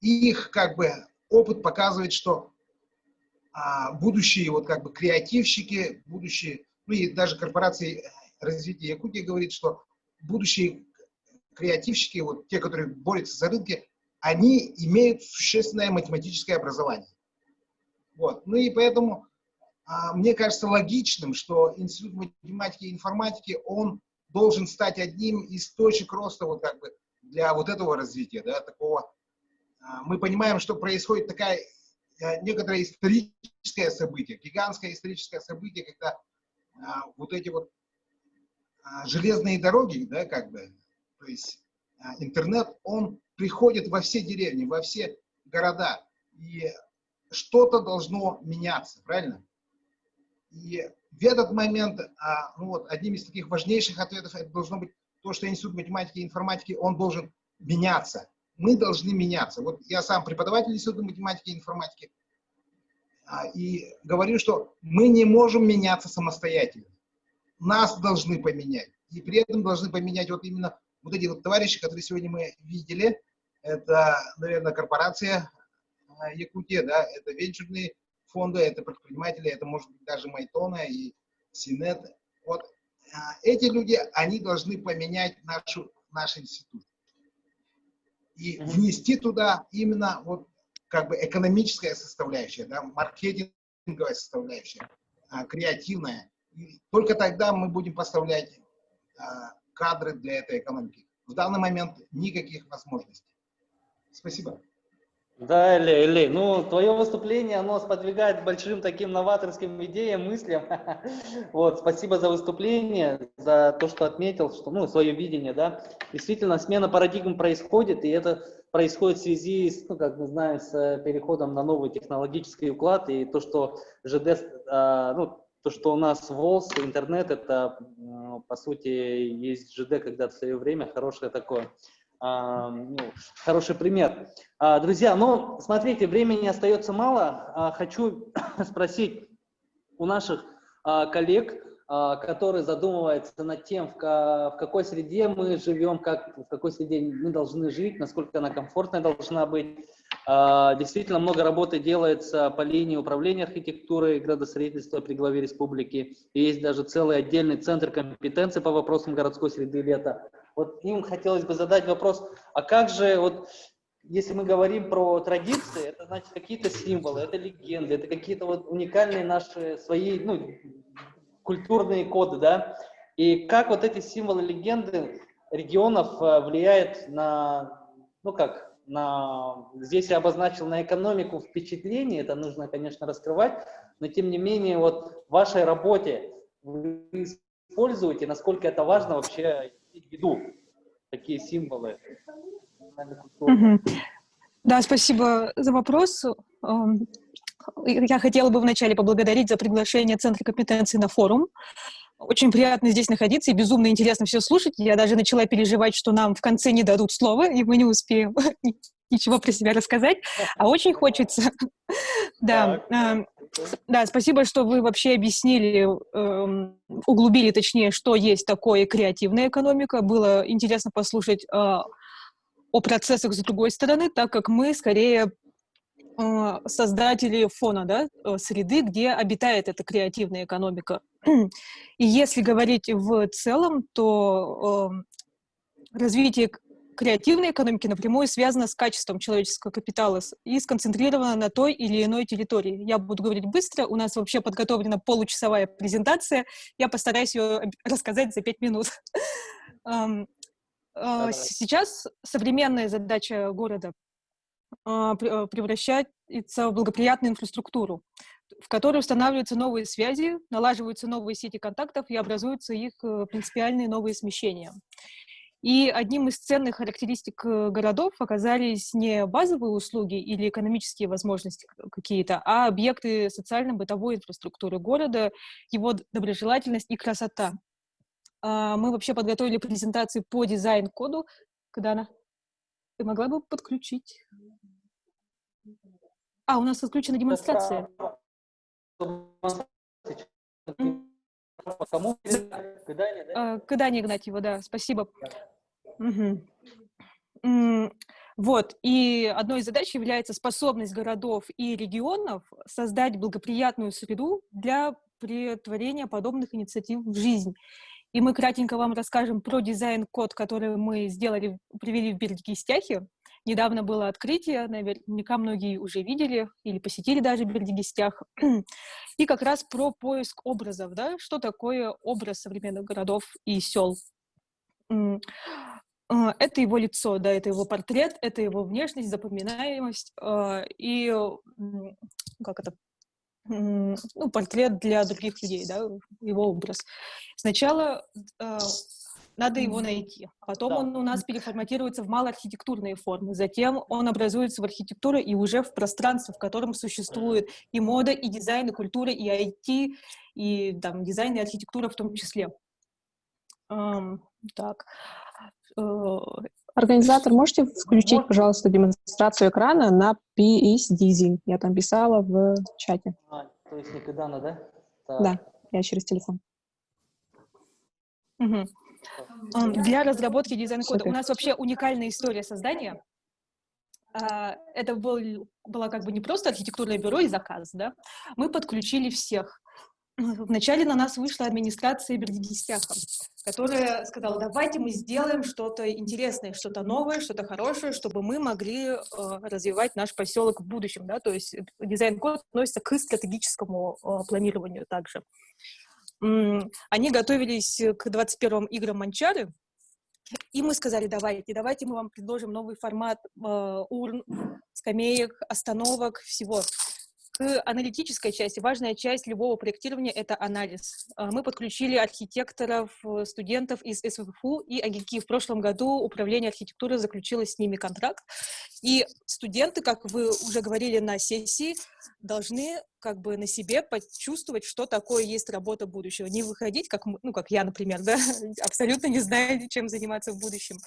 их как бы опыт показывает, что будущие вот как бы креативщики, будущие, ну и даже корпорации развития Якутии говорит, что будущие креативщики, вот те, которые борются за рынки, они имеют существенное математическое образование. Вот. Ну и поэтому мне кажется логичным, что Институт математики и информатики, он должен стать одним из точек роста вот как бы для вот этого развития, да, такого. Мы понимаем, что происходит такая некоторое историческое событие, гигантское историческое событие, когда вот эти вот железные дороги, да, как бы, то есть интернет, он приходит во все деревни, во все города, и что-то должно меняться, правильно? И в этот момент, ну вот, одним из таких важнейших ответов это должно быть то, что Институт математики и информатики, он должен меняться. Мы должны меняться. Вот я сам преподаватель Института математики и информатики, и говорю, что мы не можем меняться самостоятельно. Нас должны поменять. И при этом должны поменять вот именно вот эти вот товарищи, которые сегодня мы видели. Это, наверное, корпорация Якутия, да, это венчурные фонды, это предприниматели, это может быть даже Майтона и Синет. Вот эти люди, они должны поменять наш институт. И внести туда именно вот как бы экономическая составляющая, да, маркетинговая составляющая, креативная. И только тогда мы будем поставлять кадры для этой экономики. В данный момент никаких возможностей. Спасибо. Да, Илей, ну, твое выступление, оно сподвигает к большим таким новаторским идеям, мыслям. Вот, спасибо за выступление, за то, что отметил, что, ну, свое видение, да. Действительно, смена парадигм происходит, и это происходит в связи с, ну, как мы знаем, с переходом на новый технологический уклад, и то, что ЖД, ну, то, что у нас ВОЛС, интернет, это, по сути, есть ЖД когда-то в свое время, хорошее такое. Ну, хороший пример. Друзья, ну, смотрите, времени остается мало. Хочу спросить у наших коллег, которые задумываются над тем, в какой среде мы живем, в какой среде мы должны жить, насколько она комфортная должна быть. Действительно, много работы делается по линии управления архитектурой и градостроительства при главе республики. И есть даже целый отдельный центр компетенции по вопросам городской среды лета. Вот им хотелось бы задать вопрос, а как же, вот, если мы говорим про традиции, это значит какие-то символы, это легенды, это какие-то вот уникальные наши свои, ну, культурные коды, да? И как вот эти символы, легенды регионов влияют на, ну как, здесь я обозначил на экономику впечатлений, это нужно, конечно, раскрывать, но тем не менее, вот в вашей работе вы используете, насколько это важно вообще иметь в виду такие символы. Да, спасибо за вопрос. Я хотела бы вначале поблагодарить за приглашение Центра компетенции на форум. Очень приятно здесь находиться и безумно интересно все слушать. Я даже начала переживать, что нам в конце не дадут слова, и мы не успеем ничего про себя рассказать. А очень хочется. Да, спасибо, что вы вообще объяснили, углубили, точнее, что есть такое креативная экономика. Было интересно послушать о процессах с другой стороны, так как мы скорее создатели фона, да, среды, где обитает эта креативная экономика. И если говорить в целом, то развитие креативной экономики напрямую связано с качеством человеческого капитала и сконцентрировано на той или иной территории. Я буду говорить быстро, у нас вообще подготовлена получасовая презентация, я постараюсь ее рассказать за 5 минут. Сейчас современная задача города превращается в благоприятную инфраструктуру, в которой устанавливаются новые связи, налаживаются новые сети контактов и образуются их принципиальные новые смещения. И одним из ценных характеристик городов оказались не базовые услуги или экономические возможности какие-то, а объекты социально-бытовой инфраструктуры города, его доброжелательность и красота. Мы вообще подготовили презентацию по дизайн-коду. Когда ты могла бы подключить? У нас отключена демонстрация. Кыдане Игнатьева, да, спасибо. Вот, и одной из задач является способность городов и регионов создать благоприятную среду для претворения подобных инициатив в жизнь. И мы кратенько вам расскажем про дизайн-код, который мы привели в Бердикистяхе. Недавно было открытие, наверняка многие уже видели или посетили даже Бердикистях. И как раз про поиск образов, да, что такое образ современных городов и сел. Это его лицо, да, это его портрет, это его внешность, запоминаемость и как это, ну, портрет для других людей, да, его образ. Сначала надо его найти, потом он у нас переформатируется в малоархитектурные формы, затем он образуется в архитектуру и уже в пространство, в котором существует и мода, и дизайн, и культура, и IT, и там, дизайн, и архитектура в том числе. Так. Организатор, можете включить, пожалуйста, демонстрацию экрана на PS Dizzy? Я там писала в чате. То есть Никодана, да? Так. Да, я через телефон. Угу. Для разработки дизайн-кода у нас вообще уникальная история создания. Это было как бы не просто архитектурное бюро и заказ, да? Мы подключили всех. Вначале на нас вышла администрация Бердигистяха, которая сказала, давайте мы сделаем что-то интересное, что-то новое, что-то хорошее, чтобы мы могли развивать наш поселок в будущем. Да? То есть дизайн-код относится к стратегическому планированию также. Они готовились к 21-м играм Манчары, и мы сказали, давайте мы вам предложим новый формат урн, скамеек, остановок, всего. К аналитической части. Важная часть любого проектирования — это анализ. Мы подключили архитекторов, студентов из СВФУ и АГИКИ. В прошлом году управление архитектуры заключило с ними контракт. И студенты, как вы уже говорили на сессии, должны как бы на себе почувствовать, что такое есть работа будущего. Не выходить, как я, например, да, абсолютно не знаю, чем заниматься в будущем,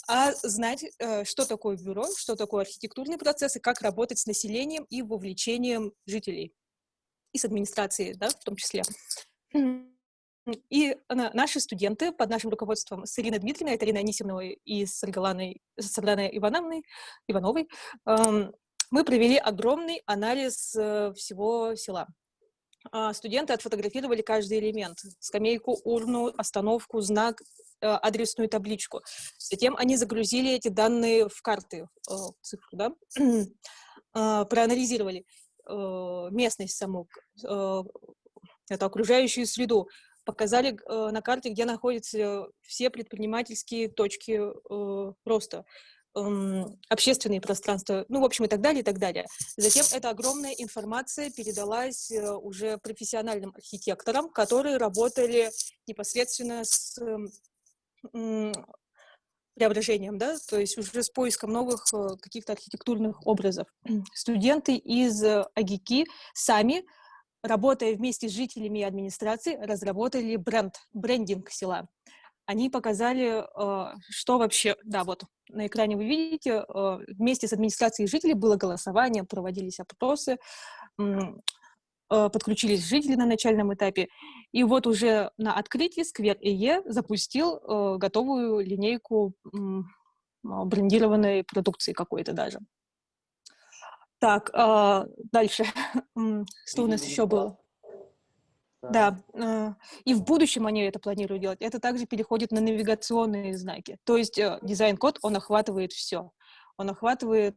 а знать, что такое бюро, что такое архитектурный процесс и как работать с населением и вовлечением жителей. И с администрацией, да, в том числе. И наши студенты под нашим руководством с Ириной Дмитриевной, это Ирина Анисимовой и с Светланой Ивановой, мы провели огромный анализ всего села. Студенты отфотографировали каждый элемент. Скамейку, урну, остановку, знак, адресную табличку. Затем они загрузили эти данные в карты, цифру, да? Проанализировали местность саму, эту окружающую среду, показали на карте, где находятся все предпринимательские точки роста, общественные пространства, в общем, и так далее, и так далее. Затем эта огромная информация передалась уже профессиональным архитекторам, которые работали непосредственно с преображением, да, то есть уже с поиском новых каких-то архитектурных образов. Студенты из АГИКИ сами, работая вместе с жителями и администрацией, разработали брендинг села. Они показали, что вообще, да, вот на экране вы видите, вместе с администрацией жителей было голосование, проводились опросы, подключились жители на начальном этапе. И вот уже на открытии Сквер ИЕ запустил готовую линейку брендированной продукции какой-то даже. Так, дальше. Что у нас еще было? Да, и в будущем они это планируют делать. Это также переходит на навигационные знаки. То есть дизайн-код, он охватывает все. Он охватывает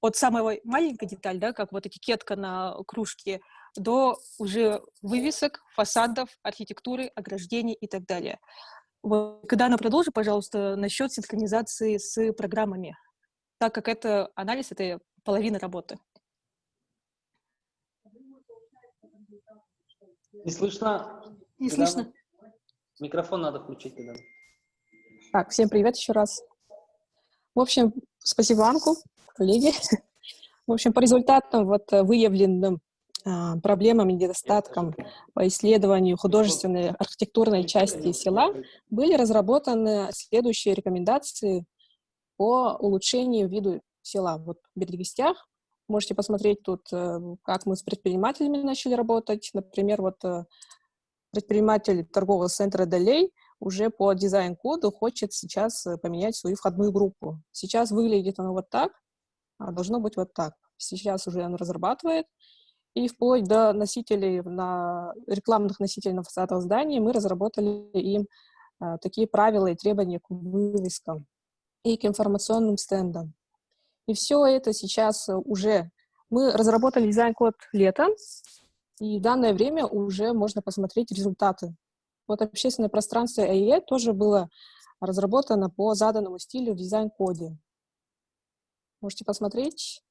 от самой маленькой детали, да, как вот этикетка на кружке, до уже вывесок, фасадов, архитектуры, ограждений и так далее. Вот. Когда продолжи, пожалуйста, насчет синхронизации с программами, так как это анализ, это половина работы. Не слышно? Не слышно. Микрофон надо включить тогда. Так, всем привет еще раз. В общем, спасибо, Анку, коллеги. В общем, по результатам выявленным проблемам и недостаткам по исследованию художественной архитектурной части села были разработаны следующие рекомендации по улучшению виду села. Вот в Бердигистях можете посмотреть тут, как мы с предпринимателями начали работать. Например, предприниматель торгового центра «Далей» уже по дизайн-коду хочет сейчас поменять свою входную группу. Сейчас выглядит оно вот так, а должно быть вот так. Сейчас уже он разрабатывает. И вплоть до рекламных носителей на фасадах зданий мы разработали им такие правила и требования к вывескам и к информационным стендам. И все это сейчас уже... Мы разработали дизайн-код летом, и в данное время уже можно посмотреть результаты Вот общественное пространство АЕ тоже было разработано по заданному стилю в дизайн-коде. Можете посмотреть.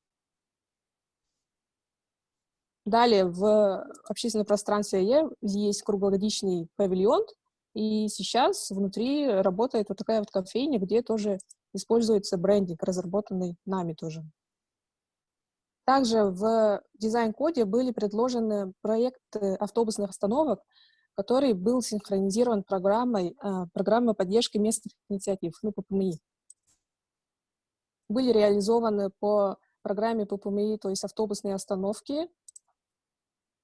Далее в общественном пространстве АЕ есть круглогодичный павильон, и сейчас внутри работает вот такая вот кофейня, где тоже используется брендинг, разработанный нами тоже. Также в дизайн-коде были предложены проекты автобусных остановок, который был синхронизирован программой поддержки местных инициатив, ну, ППМИ. Были реализованы по программе ППМИ, то есть автобусные остановки,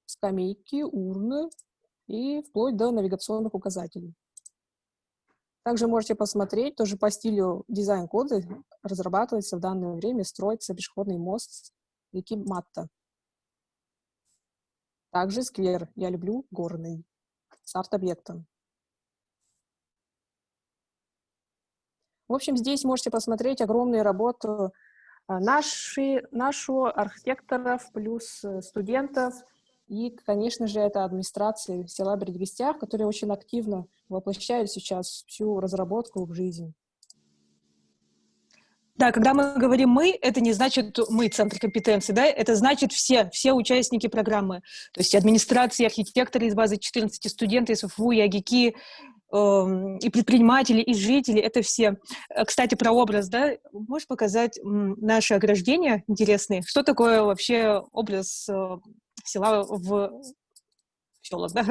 скамейки, урны и вплоть до навигационных указателей. Также можете посмотреть, тоже по стилю дизайн-кода разрабатывается в данное время, строится пешеходный мост реки Матта. Также сквер «Я люблю горный» с арт-объектом. В общем, здесь можете посмотреть огромную работу нашу архитекторов плюс студентов. И, конечно же, это администрация села Бердигистях, которые очень активно воплощают сейчас всю разработку в жизнь. Да, когда мы говорим «мы», это не значит «мы», центр компетенции, да, это значит все участники программы. То есть администрация, архитекторы из базы 14, студенты из ФУ, и АГИКи, и предприниматели, и жители, это все. Кстати, про образ, да, можешь показать наше ограждение интересное? Что такое вообще образ села в селах, да?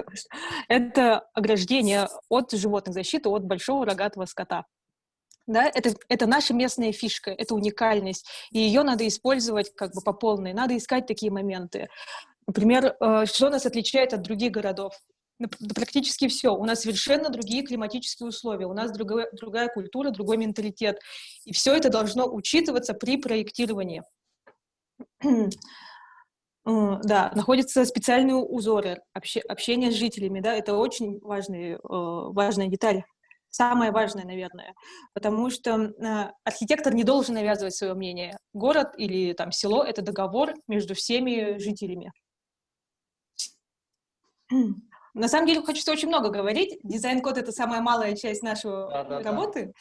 Это ограждение от животных, защита от большого рогатого скота. Да, это наша местная фишка, это уникальность, и ее надо использовать как бы по полной, надо искать такие моменты. Например, что нас отличает от других городов? Практически все. У нас совершенно другие климатические условия, у нас другая культура, другой менталитет, и все это должно учитываться при проектировании. Да, находятся специальные узоры, общение с жителями, да, это очень важная деталь. Самое важное, наверное, потому что архитектор не должен навязывать свое мнение. Город или там село — это договор между всеми жителями. На самом деле хочется очень много говорить. Дизайн-код — это самая малая часть нашей работы.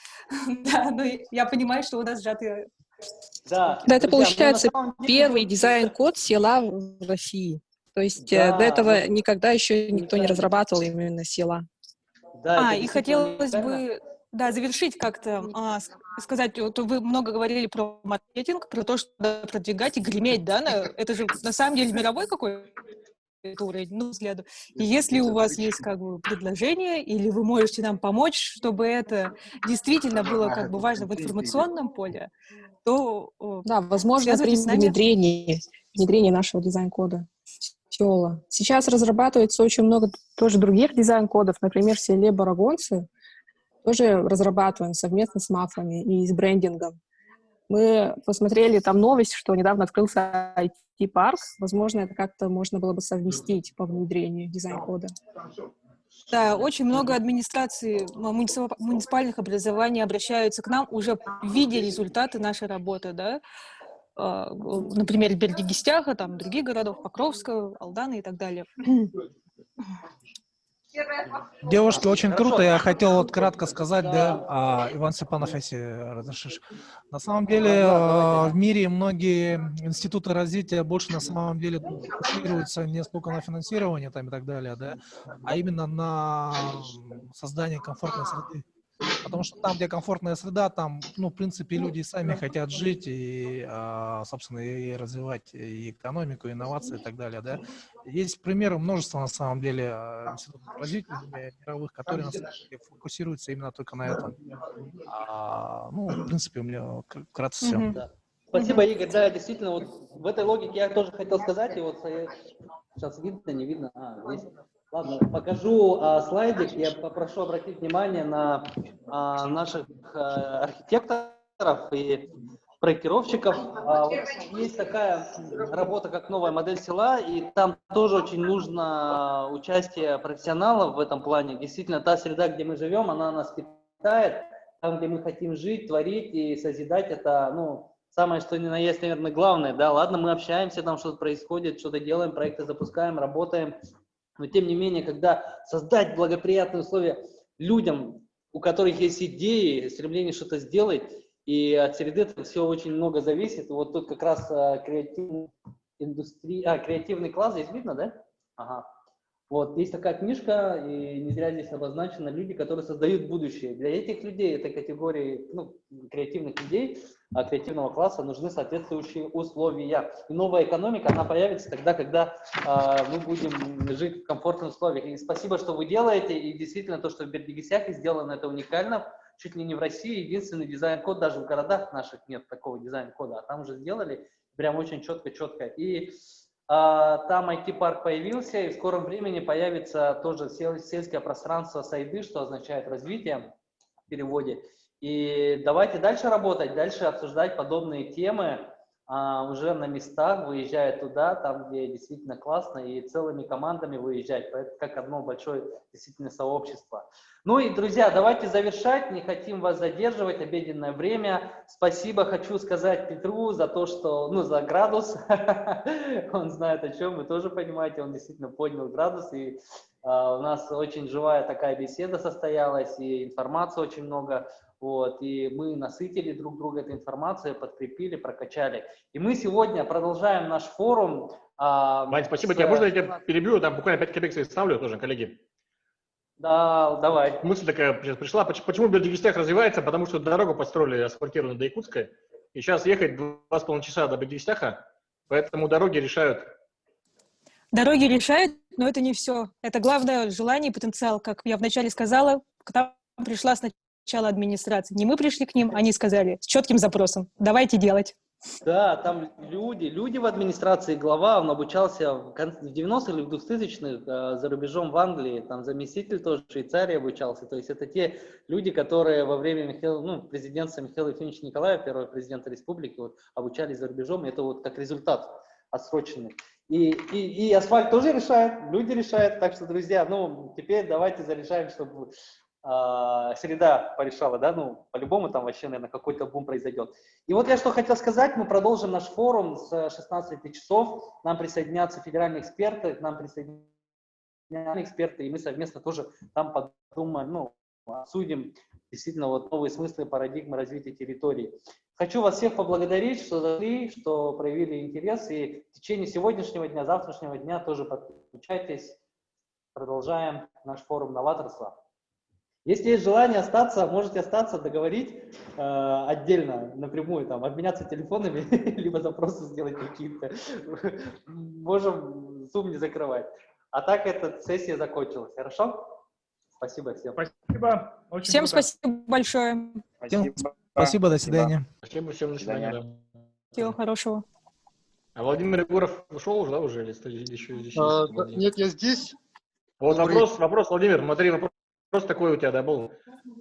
Да, но я понимаю, что у нас сжатые... Да, это получается первый дизайн-код села в России. То есть до этого никогда еще никто не разрабатывал именно села. Да, и хотелось бы завершить как-то, сказать, вот вы много говорили про маркетинг, про то, что надо продвигать и греметь, да, это же на самом деле мировой какой-то уровень, ну, взгляду. И если у вас есть как бы предложение, или вы можете нам помочь, чтобы это действительно было как бы важно в информационном поле, то да, возможно, при внедрении нашего дизайн-кода села. Сейчас разрабатывается очень много тоже других дизайн-кодов. Например, в селе Барагонцы тоже разрабатываем совместно с мафами и с брендингом. Мы посмотрели там новость, что недавно открылся IT-парк. Возможно, это как-то можно было бы совместить по внедрению дизайн-кода. Да, очень много администраций муниципальных образований обращаются к нам, уже видя результаты нашей работы, да. Например, Бердигистяха, там, других городов, Покровска, Алдана и так далее. Девушки, очень круто. Я хотел вот кратко сказать, да, Иван Степанов, если разрешишь. На самом деле в мире многие институты развития больше на самом деле фокусируются не сколько на финансировании там, и так далее, да, а именно на создании комфортной среды. Потому что там, где комфортная среда, там, ну, в принципе, люди сами хотят жить и, собственно, и развивать и экономику, и инновации и так далее, да. Есть примеры множества, на самом деле, институтов развития мировых, которые, на самом деле, фокусируются именно только на этом. Ну, в принципе, у меня вкратце все. Да. Спасибо, Игорь. Да, действительно, вот в этой логике я тоже хотел сказать, и вот сейчас видно, не видно, здесь. Ладно, покажу слайдик. Я попрошу обратить внимание на наших архитекторов и проектировщиков. Вот есть такая работа, как новая модель села, и там тоже очень нужно участие профессионалов в этом плане. Действительно, та среда, где мы живем, она нас питает. Там, где мы хотим жить, творить и созидать, это, ну, самое, что ни на есть, наверное, главное. Да, ладно, мы общаемся, там что-то происходит, что-то делаем, проекты запускаем, работаем. Но тем не менее, когда создать благоприятные условия людям, у которых есть идеи, стремление что-то сделать, и от среды это все очень много зависит. Вот тут как раз креативный класс, здесь видно, да? Ага. Вот, есть такая книжка, и не зря здесь обозначено люди, которые создают будущее. Для этих людей, этой категории, креативных людей, креативного класса, нужны соответствующие условия. И новая экономика, она появится тогда, когда мы будем жить в комфортных условиях. И спасибо, что вы делаете, и действительно то, что в Бердигисяхе сделано, это уникально. Чуть ли не в России единственный дизайн-код, даже в городах наших нет такого дизайн-кода, а там уже сделали прям очень четко-четко. И там IT-парк появился, и в скором времени появится тоже сельское пространство Сайды, что означает развитие в переводе. И давайте дальше работать, дальше обсуждать подобные темы уже на местах, выезжая туда, там, где действительно классно, и целыми командами выезжать. Это как одно большое действительно сообщество. Ну и, друзья, давайте завершать, не хотим вас задерживать, обеденное время. Спасибо хочу сказать Петру за то, что, за градус, он знает о чем, вы тоже понимаете, он действительно поднял градус, и у нас очень живая такая беседа состоялась, и информации очень много. Вот, и мы насытили друг друга этой информацией, подкрепили, прокачали. И мы сегодня продолжаем наш форум. Вань, спасибо тебе. Можно я тебя перебью? Там буквально 5 копеек ставлю тоже, коллеги. Да, давай. Мысль такая сейчас пришла. Почему Бердигисях развивается? Потому что дорогу построили асфальтированную до Якутска. И сейчас ехать 2,5 часа до Бердигисяха, поэтому дороги решают. Дороги решают, но это не все. Это главное желание и потенциал. Как я вначале сказала, к нам пришла сначала администрация. Не мы пришли к ним, они сказали с четким запросом. Давайте делать. Да, там люди в администрации, глава, он обучался в 90-х или в 2000-х за рубежом в Англии, там заместитель тоже в Швейцарии обучался. То есть это те люди, которые во время президентства Михаила Ефимовича Николаева, первого президента республики, обучались за рубежом. И это как результат отсроченный. И асфальт тоже решает, люди решают. Так что, друзья, теперь давайте зарешаем, чтобы среда порешала, да, по-любому там вообще, наверное, какой-то бум произойдет. И вот я что хотел сказать, мы продолжим наш форум с 16 часов, нам присоединятся федеральные эксперты, и мы совместно тоже там подумаем, обсудим действительно новые смыслы, парадигмы развития территории. Хочу вас всех поблагодарить, что зашли, что проявили интерес, и в течение сегодняшнего дня, завтрашнего дня тоже подключайтесь, продолжаем наш форум новаторства. Если есть желание остаться, можете остаться, договорить отдельно, напрямую, обменяться телефонами, либо запросы сделать какие-то. Можем Zoom не закрывать. А так эта сессия закончилась. Хорошо? Спасибо всем. Спасибо. Очень Всем круто. спасибо большое. Спасибо, до свидания. Спасибо всем, до свидания. Всего хорошего. А Владимир Егоров ушел уже, да, уже? Или еще Нет, я здесь. Вот вопрос, Владимир, смотри, вопрос такой у тебя, да, был.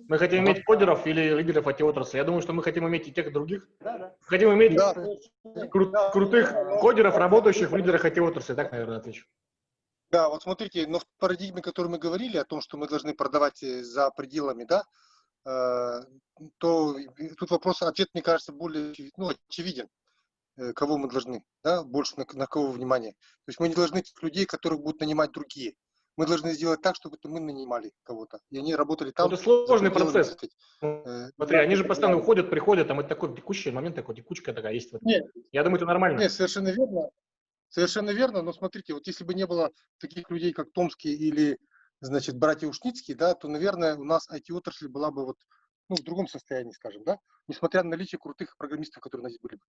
Мы хотим иметь кодеров или лидеров IT-отрасли? Я думаю, что мы хотим иметь и тех, и других. Да. Хотим иметь крутых кодеров, работающих в лидерах IT-отрасли. Так, наверное, отвечу. Да, вот смотрите, но в парадигме, о которой мы говорили, о том, что мы должны продавать за пределами, да, то тут ответ, мне кажется, более очевиден. Кого мы должны, да, больше на кого внимание. То есть мы не должны тех людей, которых будут нанимать другие. Мы должны сделать так, чтобы мы нанимали кого-то. И они работали там. Это сложный процесс. Смотри, они же постоянно уходят, приходят, там это такой текущий момент, текучка такая есть. Я думаю, это нормально. Нет, совершенно верно. Совершенно верно, но смотрите, вот если бы не было таких людей, как Томский или, братья Ушницкие, да, то, наверное, у нас IT-отрасль была бы в другом состоянии, скажем, да, несмотря на наличие крутых программистов, которые у нас были бы.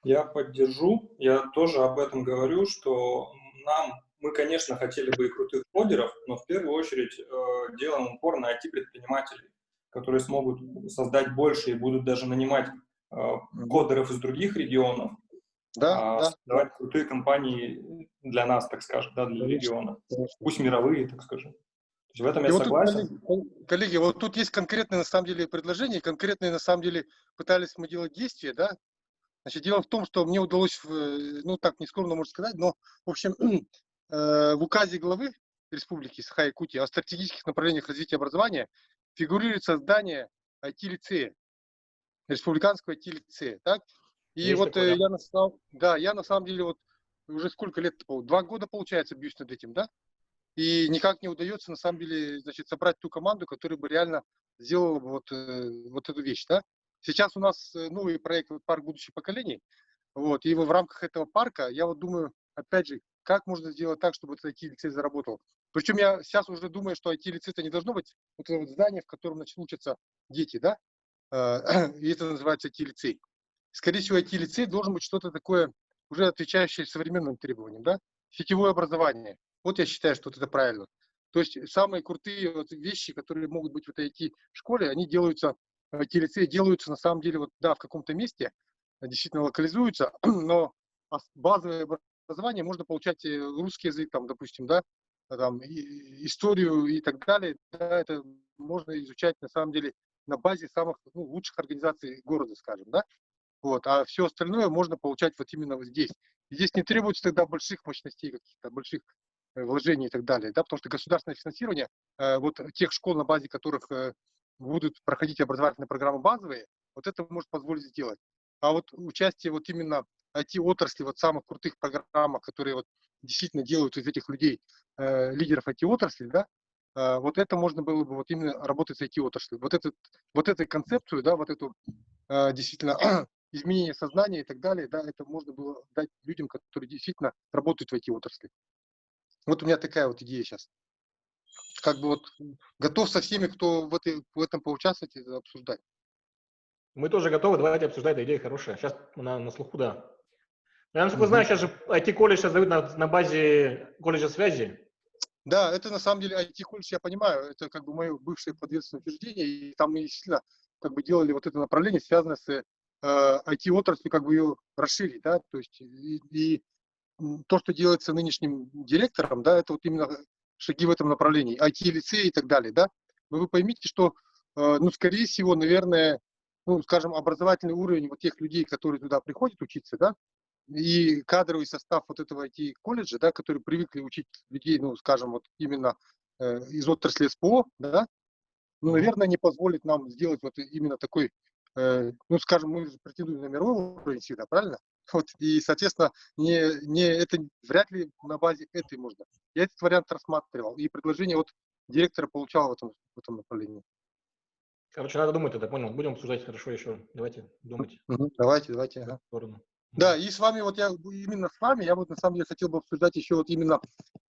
Я поддержу, я тоже об этом говорю, что мы, конечно, хотели бы и крутых кодеров, но в первую очередь делаем упор на IT-предпринимателей, которые смогут создать больше и будут даже нанимать кодеров из других регионов, создавать крутые компании для нас, так скажем, да, для региона, пусть мировые, так скажем. То есть в этом я согласен. Коллеги, вот тут есть конкретные, на самом деле, предложения, конкретные, на самом деле, пытались мы делать действия, да. Дело в том, что мне удалось, так нескромно можно сказать, но, в общем, в указе главы Республики Саха-Якутия о стратегических направлениях развития образования фигурирует создание IT-лицея, республиканского IT-лицея, так? И есть такое, я на самом деле уже сколько лет, 2 года, получается, бьюсь над этим, да? И никак не удается, на самом деле, значит, собрать ту команду, которая бы реально сделала бы вот эту вещь, да? Сейчас у нас новый проект «Парк будущих поколений», вот, и в рамках этого парка я вот думаю, опять же, как можно сделать так, чтобы этот IT-лицей заработал. Причем я сейчас уже думаю, что IT-лицей-то не должно быть вот это вот здание, в котором начнут учатся дети, да? И это называется IT-лицей. Скорее всего, IT-лицей должен быть что-то такое, уже отвечающее современным требованиям, да? Сетевое образование. Вот я считаю, что это правильно. То есть самые крутые вот вещи, которые могут быть в этой IT-школе, они делаются, IT-лицеи делаются на самом деле, вот, да, в каком-то месте, действительно локализуются, но базовое образование можно получать русский язык, там, допустим, да, там, историю и так далее. Да, это можно изучать на самом деле на базе самых лучших организаций города, скажем, да. Вот, а все остальное можно получать вот именно вот здесь. И здесь не требуется тогда больших мощностей, каких-то больших вложений и так далее, да, потому что государственное финансирование вот тех школ, на базе которых будут проходить образовательные программы базовые, вот это может позволить сделать. А вот участие вот именно IT-отрасли, вот самых крутых программах, которые вот действительно делают из этих людей лидеров IT-отрасли, да, вот это можно было бы вот именно работать с IT-отраслью. Вот эту концепцию, да, вот эту действительно изменение сознания и так далее, да, это можно было дать людям, которые действительно работают в IT-отрасли. Вот у меня такая вот идея сейчас. Как бы вот готов со всеми, кто в этом поучаствовать, это обсуждать. Мы тоже готовы, давайте обсуждать, эта идея хорошая. Сейчас на слуху, да. Я, насколько знаю, сейчас же IT-колледж создают на базе колледжа связи. Да, это на самом деле IT-колледж, я понимаю, это как бы мое бывшее подветственное утверждение, и там мы действительно как бы делали вот это направление, связанное с IT-отраслью, как бы ее расширить, да, то есть и то, что делается нынешним директором, да, это вот именно шаги в этом направлении, IT-лицей и так далее, да. Но вы поймите, что, ну, скорее всего, наверное, ну, скажем, образовательный уровень вот тех людей, которые туда приходят учиться, да, и кадровый состав вот этого IT-колледжа, да, которые привыкли учить людей, ну, скажем, вот именно из отрасли СПО, да, ну, наверное, не позволит нам сделать вот именно такой, ну, скажем, мы же претендуем на мировой уровень всегда, правильно? Вот, и, соответственно, это вряд ли на базе этой можно. Я этот вариант рассматривал, и предложение от директора получал в этом направлении. Короче, надо думать тогда, понял. Будем обсуждать хорошо еще. Давайте думать. Давайте. Ага. В сторону. Да, и с вами, вот я именно с вами, я вот на самом деле хотел бы обсуждать еще вот именно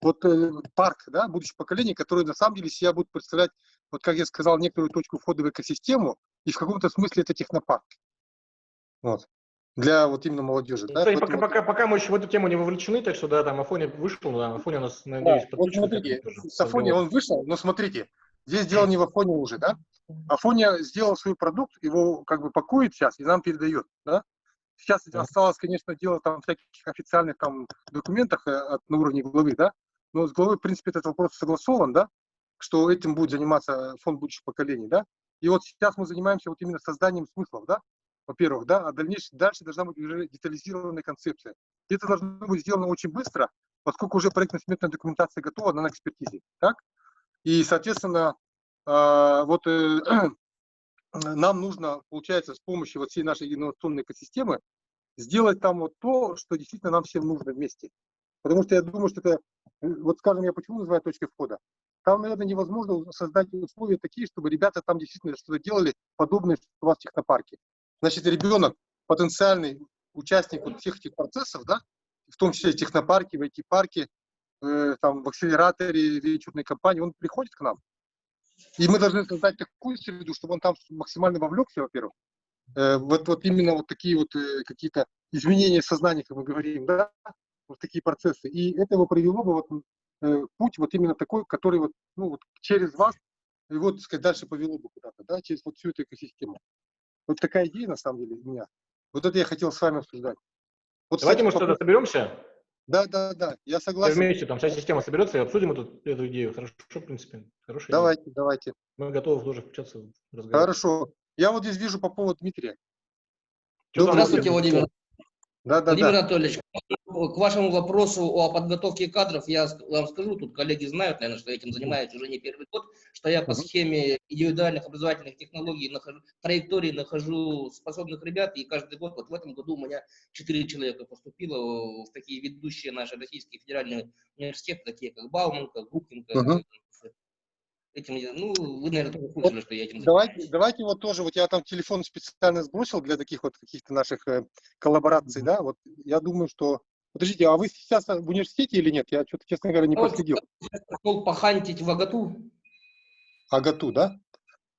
вот парк, да, будущих поколений, который на самом деле себя будет представлять, вот как я сказал, некоторую точку входа в экосистему, и в каком-то смысле это технопарк. Вот. Для вот именно молодежи. Ну, да, кстати, пока мы еще в эту тему не вовлечены, так что да, там Афоня вышел, да, Афоня у нас, надеюсь, да, вот смотрите, с Афони он вышел, но смотрите, здесь дело не в Афоне уже, да. Афоня сделал свой продукт, его как бы пакует сейчас и нам передает, да. Сейчас осталось, конечно, дело там всяких официальных там документах на уровне главы, да, но с главой, в принципе, этот вопрос согласован, да, что этим будет заниматься фонд будущих поколений, да, и вот сейчас мы занимаемся вот именно созданием смыслов, да, во-первых, да, а дальше должна быть уже детализированная концепция. И это должно быть сделано очень быстро, поскольку уже проектно-сметная документация готова, она на экспертизе, так, и, соответственно, вот нам нужно, получается, с помощью вот всей нашей инновационной экосистемы сделать там вот то, что действительно нам всем нужно вместе. Потому что я думаю, что это, вот скажем, я почему называю точкой входа. Там, наверное, невозможно создать условия такие, чтобы ребята там действительно что-то делали подобное, что у вас в технопарке. Значит, ребенок, потенциальный участник вот всех этих процессов, да, в том числе в технопарке, в IT-парке, там, в акселераторе, венчурной компании, он приходит к нам. И мы должны создать такую среду, чтобы он там максимально вовлекся, во-первых. Вот именно вот такие вот какие-то изменения сознания, как мы говорим, да, вот такие процессы. И это его привело бы вот путь вот именно такой, который вот, ну, вот через вас его, так сказать, дальше повело бы куда-то, да, через вот всю эту экосистему. Вот такая идея, на самом деле, у меня. Вот это я хотел с вами обсуждать. Вот, давайте, кстати, мы что-то соберемся. Да, я согласен. Все вместе, там вся система соберется и обсудим эту идею. Хорошо, в принципе. Хорошая идея. Давайте. Мы готовы тоже включаться в разговор. Хорошо. Я вот здесь вижу по поводу Дмитрия. Здравствуйте, Владимир. Да-да-да. Владимир Анатольевич, к вашему вопросу о подготовке кадров, я вам скажу, тут коллеги знают, наверное, что я этим занимаюсь уже не первый год, что я по схеме индивидуальных образовательных технологий траектории нахожу способных ребят, и каждый год, вот в этом году у меня 4 человека поступило в такие ведущие наши российские федеральные университеты, такие как Бауманка, Губкинка. Этим, ну, вы, наверное, тоже слышали, что я этим занимаюсь. Давайте вот тоже, вот я там телефон специально сбросил для таких вот каких-то наших коллабораций, да, вот я думаю, что... Подождите, а вы сейчас в университете или нет? Я что-то, честно говоря, не проследил. Пошел похантить в Агату. Агату, да?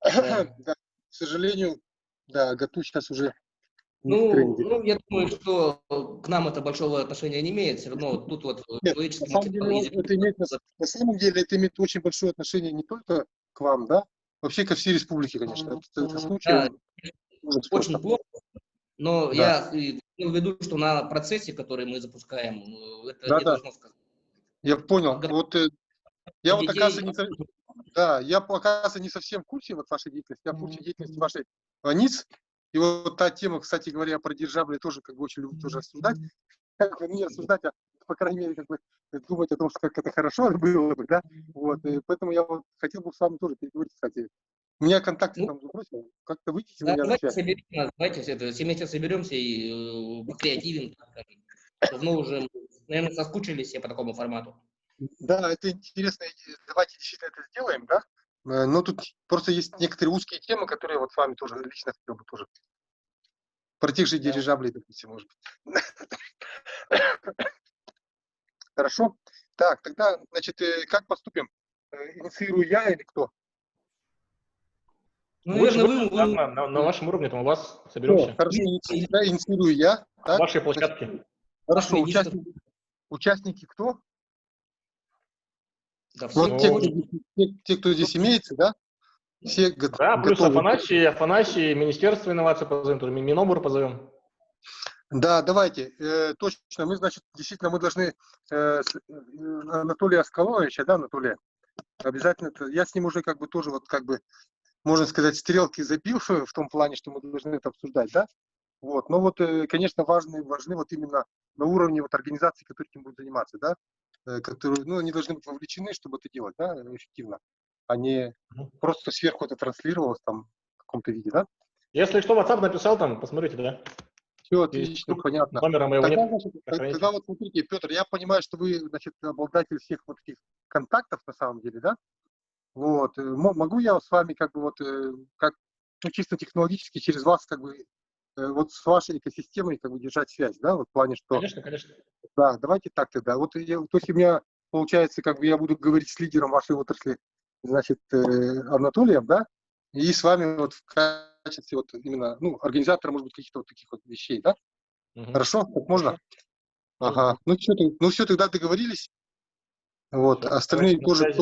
Да. Да, к сожалению, да, Агату сейчас уже не в Ну, тренде. я думаю, что к нам это большого отношения не имеет, все равно тут вот Нет, человеческий на самом деле, на самом деле это имеет очень большое отношение не только к вам, да, вообще ко всей республике, конечно. Это случай, Да, он очень плохо, но Да. я имел в виду, что на процессе, который мы запускаем, это не Да-да. должно сказать. Я понял. Вот я вот, детей- оказывается, я, оказывается, не совсем в курсе вот вашей деятельности, я в курсе деятельности вашей НИЦ. И вот та тема, кстати говоря, про дирижабли тоже как бы очень люблю тоже рассуждать. Как бы не рассуждать, а по крайней мере как бы думать о том, что как это хорошо было бы, да. Вот, и поэтому я вот хотел бы с вами тоже переговорить, кстати. У меня контакты там забросил, как-то выйдите на меня на Давайте связь. соберемся, все вместе соберемся и покреативим, так скажем. Давно уже, наверное, соскучились все по такому формату. Да, это интересная идея. Давайте действительно это сделаем, да? Но тут просто есть некоторые узкие темы, которые вот с вами тоже лично хотел бы тоже. Про тех же дирижаблей, допустим, может быть. Хорошо. Так, тогда, значит, как поступим? Инициирую я или кто? Ну, Лучше наверное, вы на вашем уровне, там у вас соберемся. Хорошо, инициирую я. На вашей площадке. Хорошо, участники кто? Да, вот те, кто здесь имеется, да? Все да, плюс Афанасий, Министерство инноваций позовем, Минобр позовем. Да, давайте. Точно, мы, значит, действительно, мы должны Анатолия Аскаловича, да, Анатолия, обязательно, я с ним уже как бы тоже вот как бы, можно сказать, стрелки забил в том плане, что мы должны это обсуждать, да? Вот, но вот, конечно, важны вот именно на уровне вот организаций, которые этим будут заниматься, да? Которые, ну, они должны быть вовлечены, чтобы это делать, да, эффективно, а не просто сверху это транслировалось там в каком-то виде, да? Если что, WhatsApp написал там, посмотрите, да? Все отлично, понятно. Номера моего тогда, нет. значит, тогда вот смотрите, Петр, я понимаю, что вы, значит, обладатель всех вот этих контактов на самом деле, да? Вот, могу я с вами как бы вот, как, ну, чисто технологически через вас как бы вот с вашей экосистемой как бы держать связь, да, вот в плане, что... Конечно, конечно. Да, давайте так тогда. Вот, то есть у меня получается, как бы я буду говорить с лидером вашей отрасли, значит, Анатолием, да, и с вами вот в качестве вот именно, ну, организатора, может быть, каких-то вот таких вот вещей, да? Хорошо? Так можно? Ага. Ну, все, тогда договорились. Вот. Все, остальные тоже,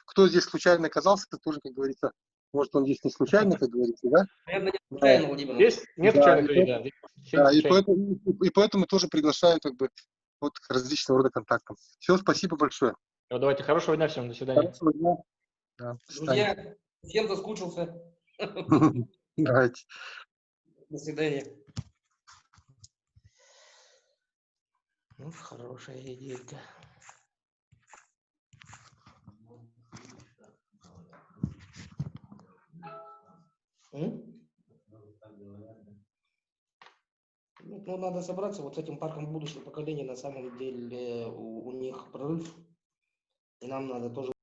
кто здесь случайно оказался, тоже, как говорится, может, он здесь не случайно, как говорится, да? Наверное, не случайно, Владимир. Здесь нет случайных людей, да. Да, и поэтому тоже приглашаю, как бы, вот различного рода контактов. Все, спасибо большое. Вот, давайте, хорошего дня всем, до свидания. Хорошего дня. Да, Друзья, всем соскучился. Давайте. До свидания. Ну, хорошая идейка. Ну, надо собраться. Вот с этим парком будущего поколения на самом деле у них прорыв. И нам надо тоже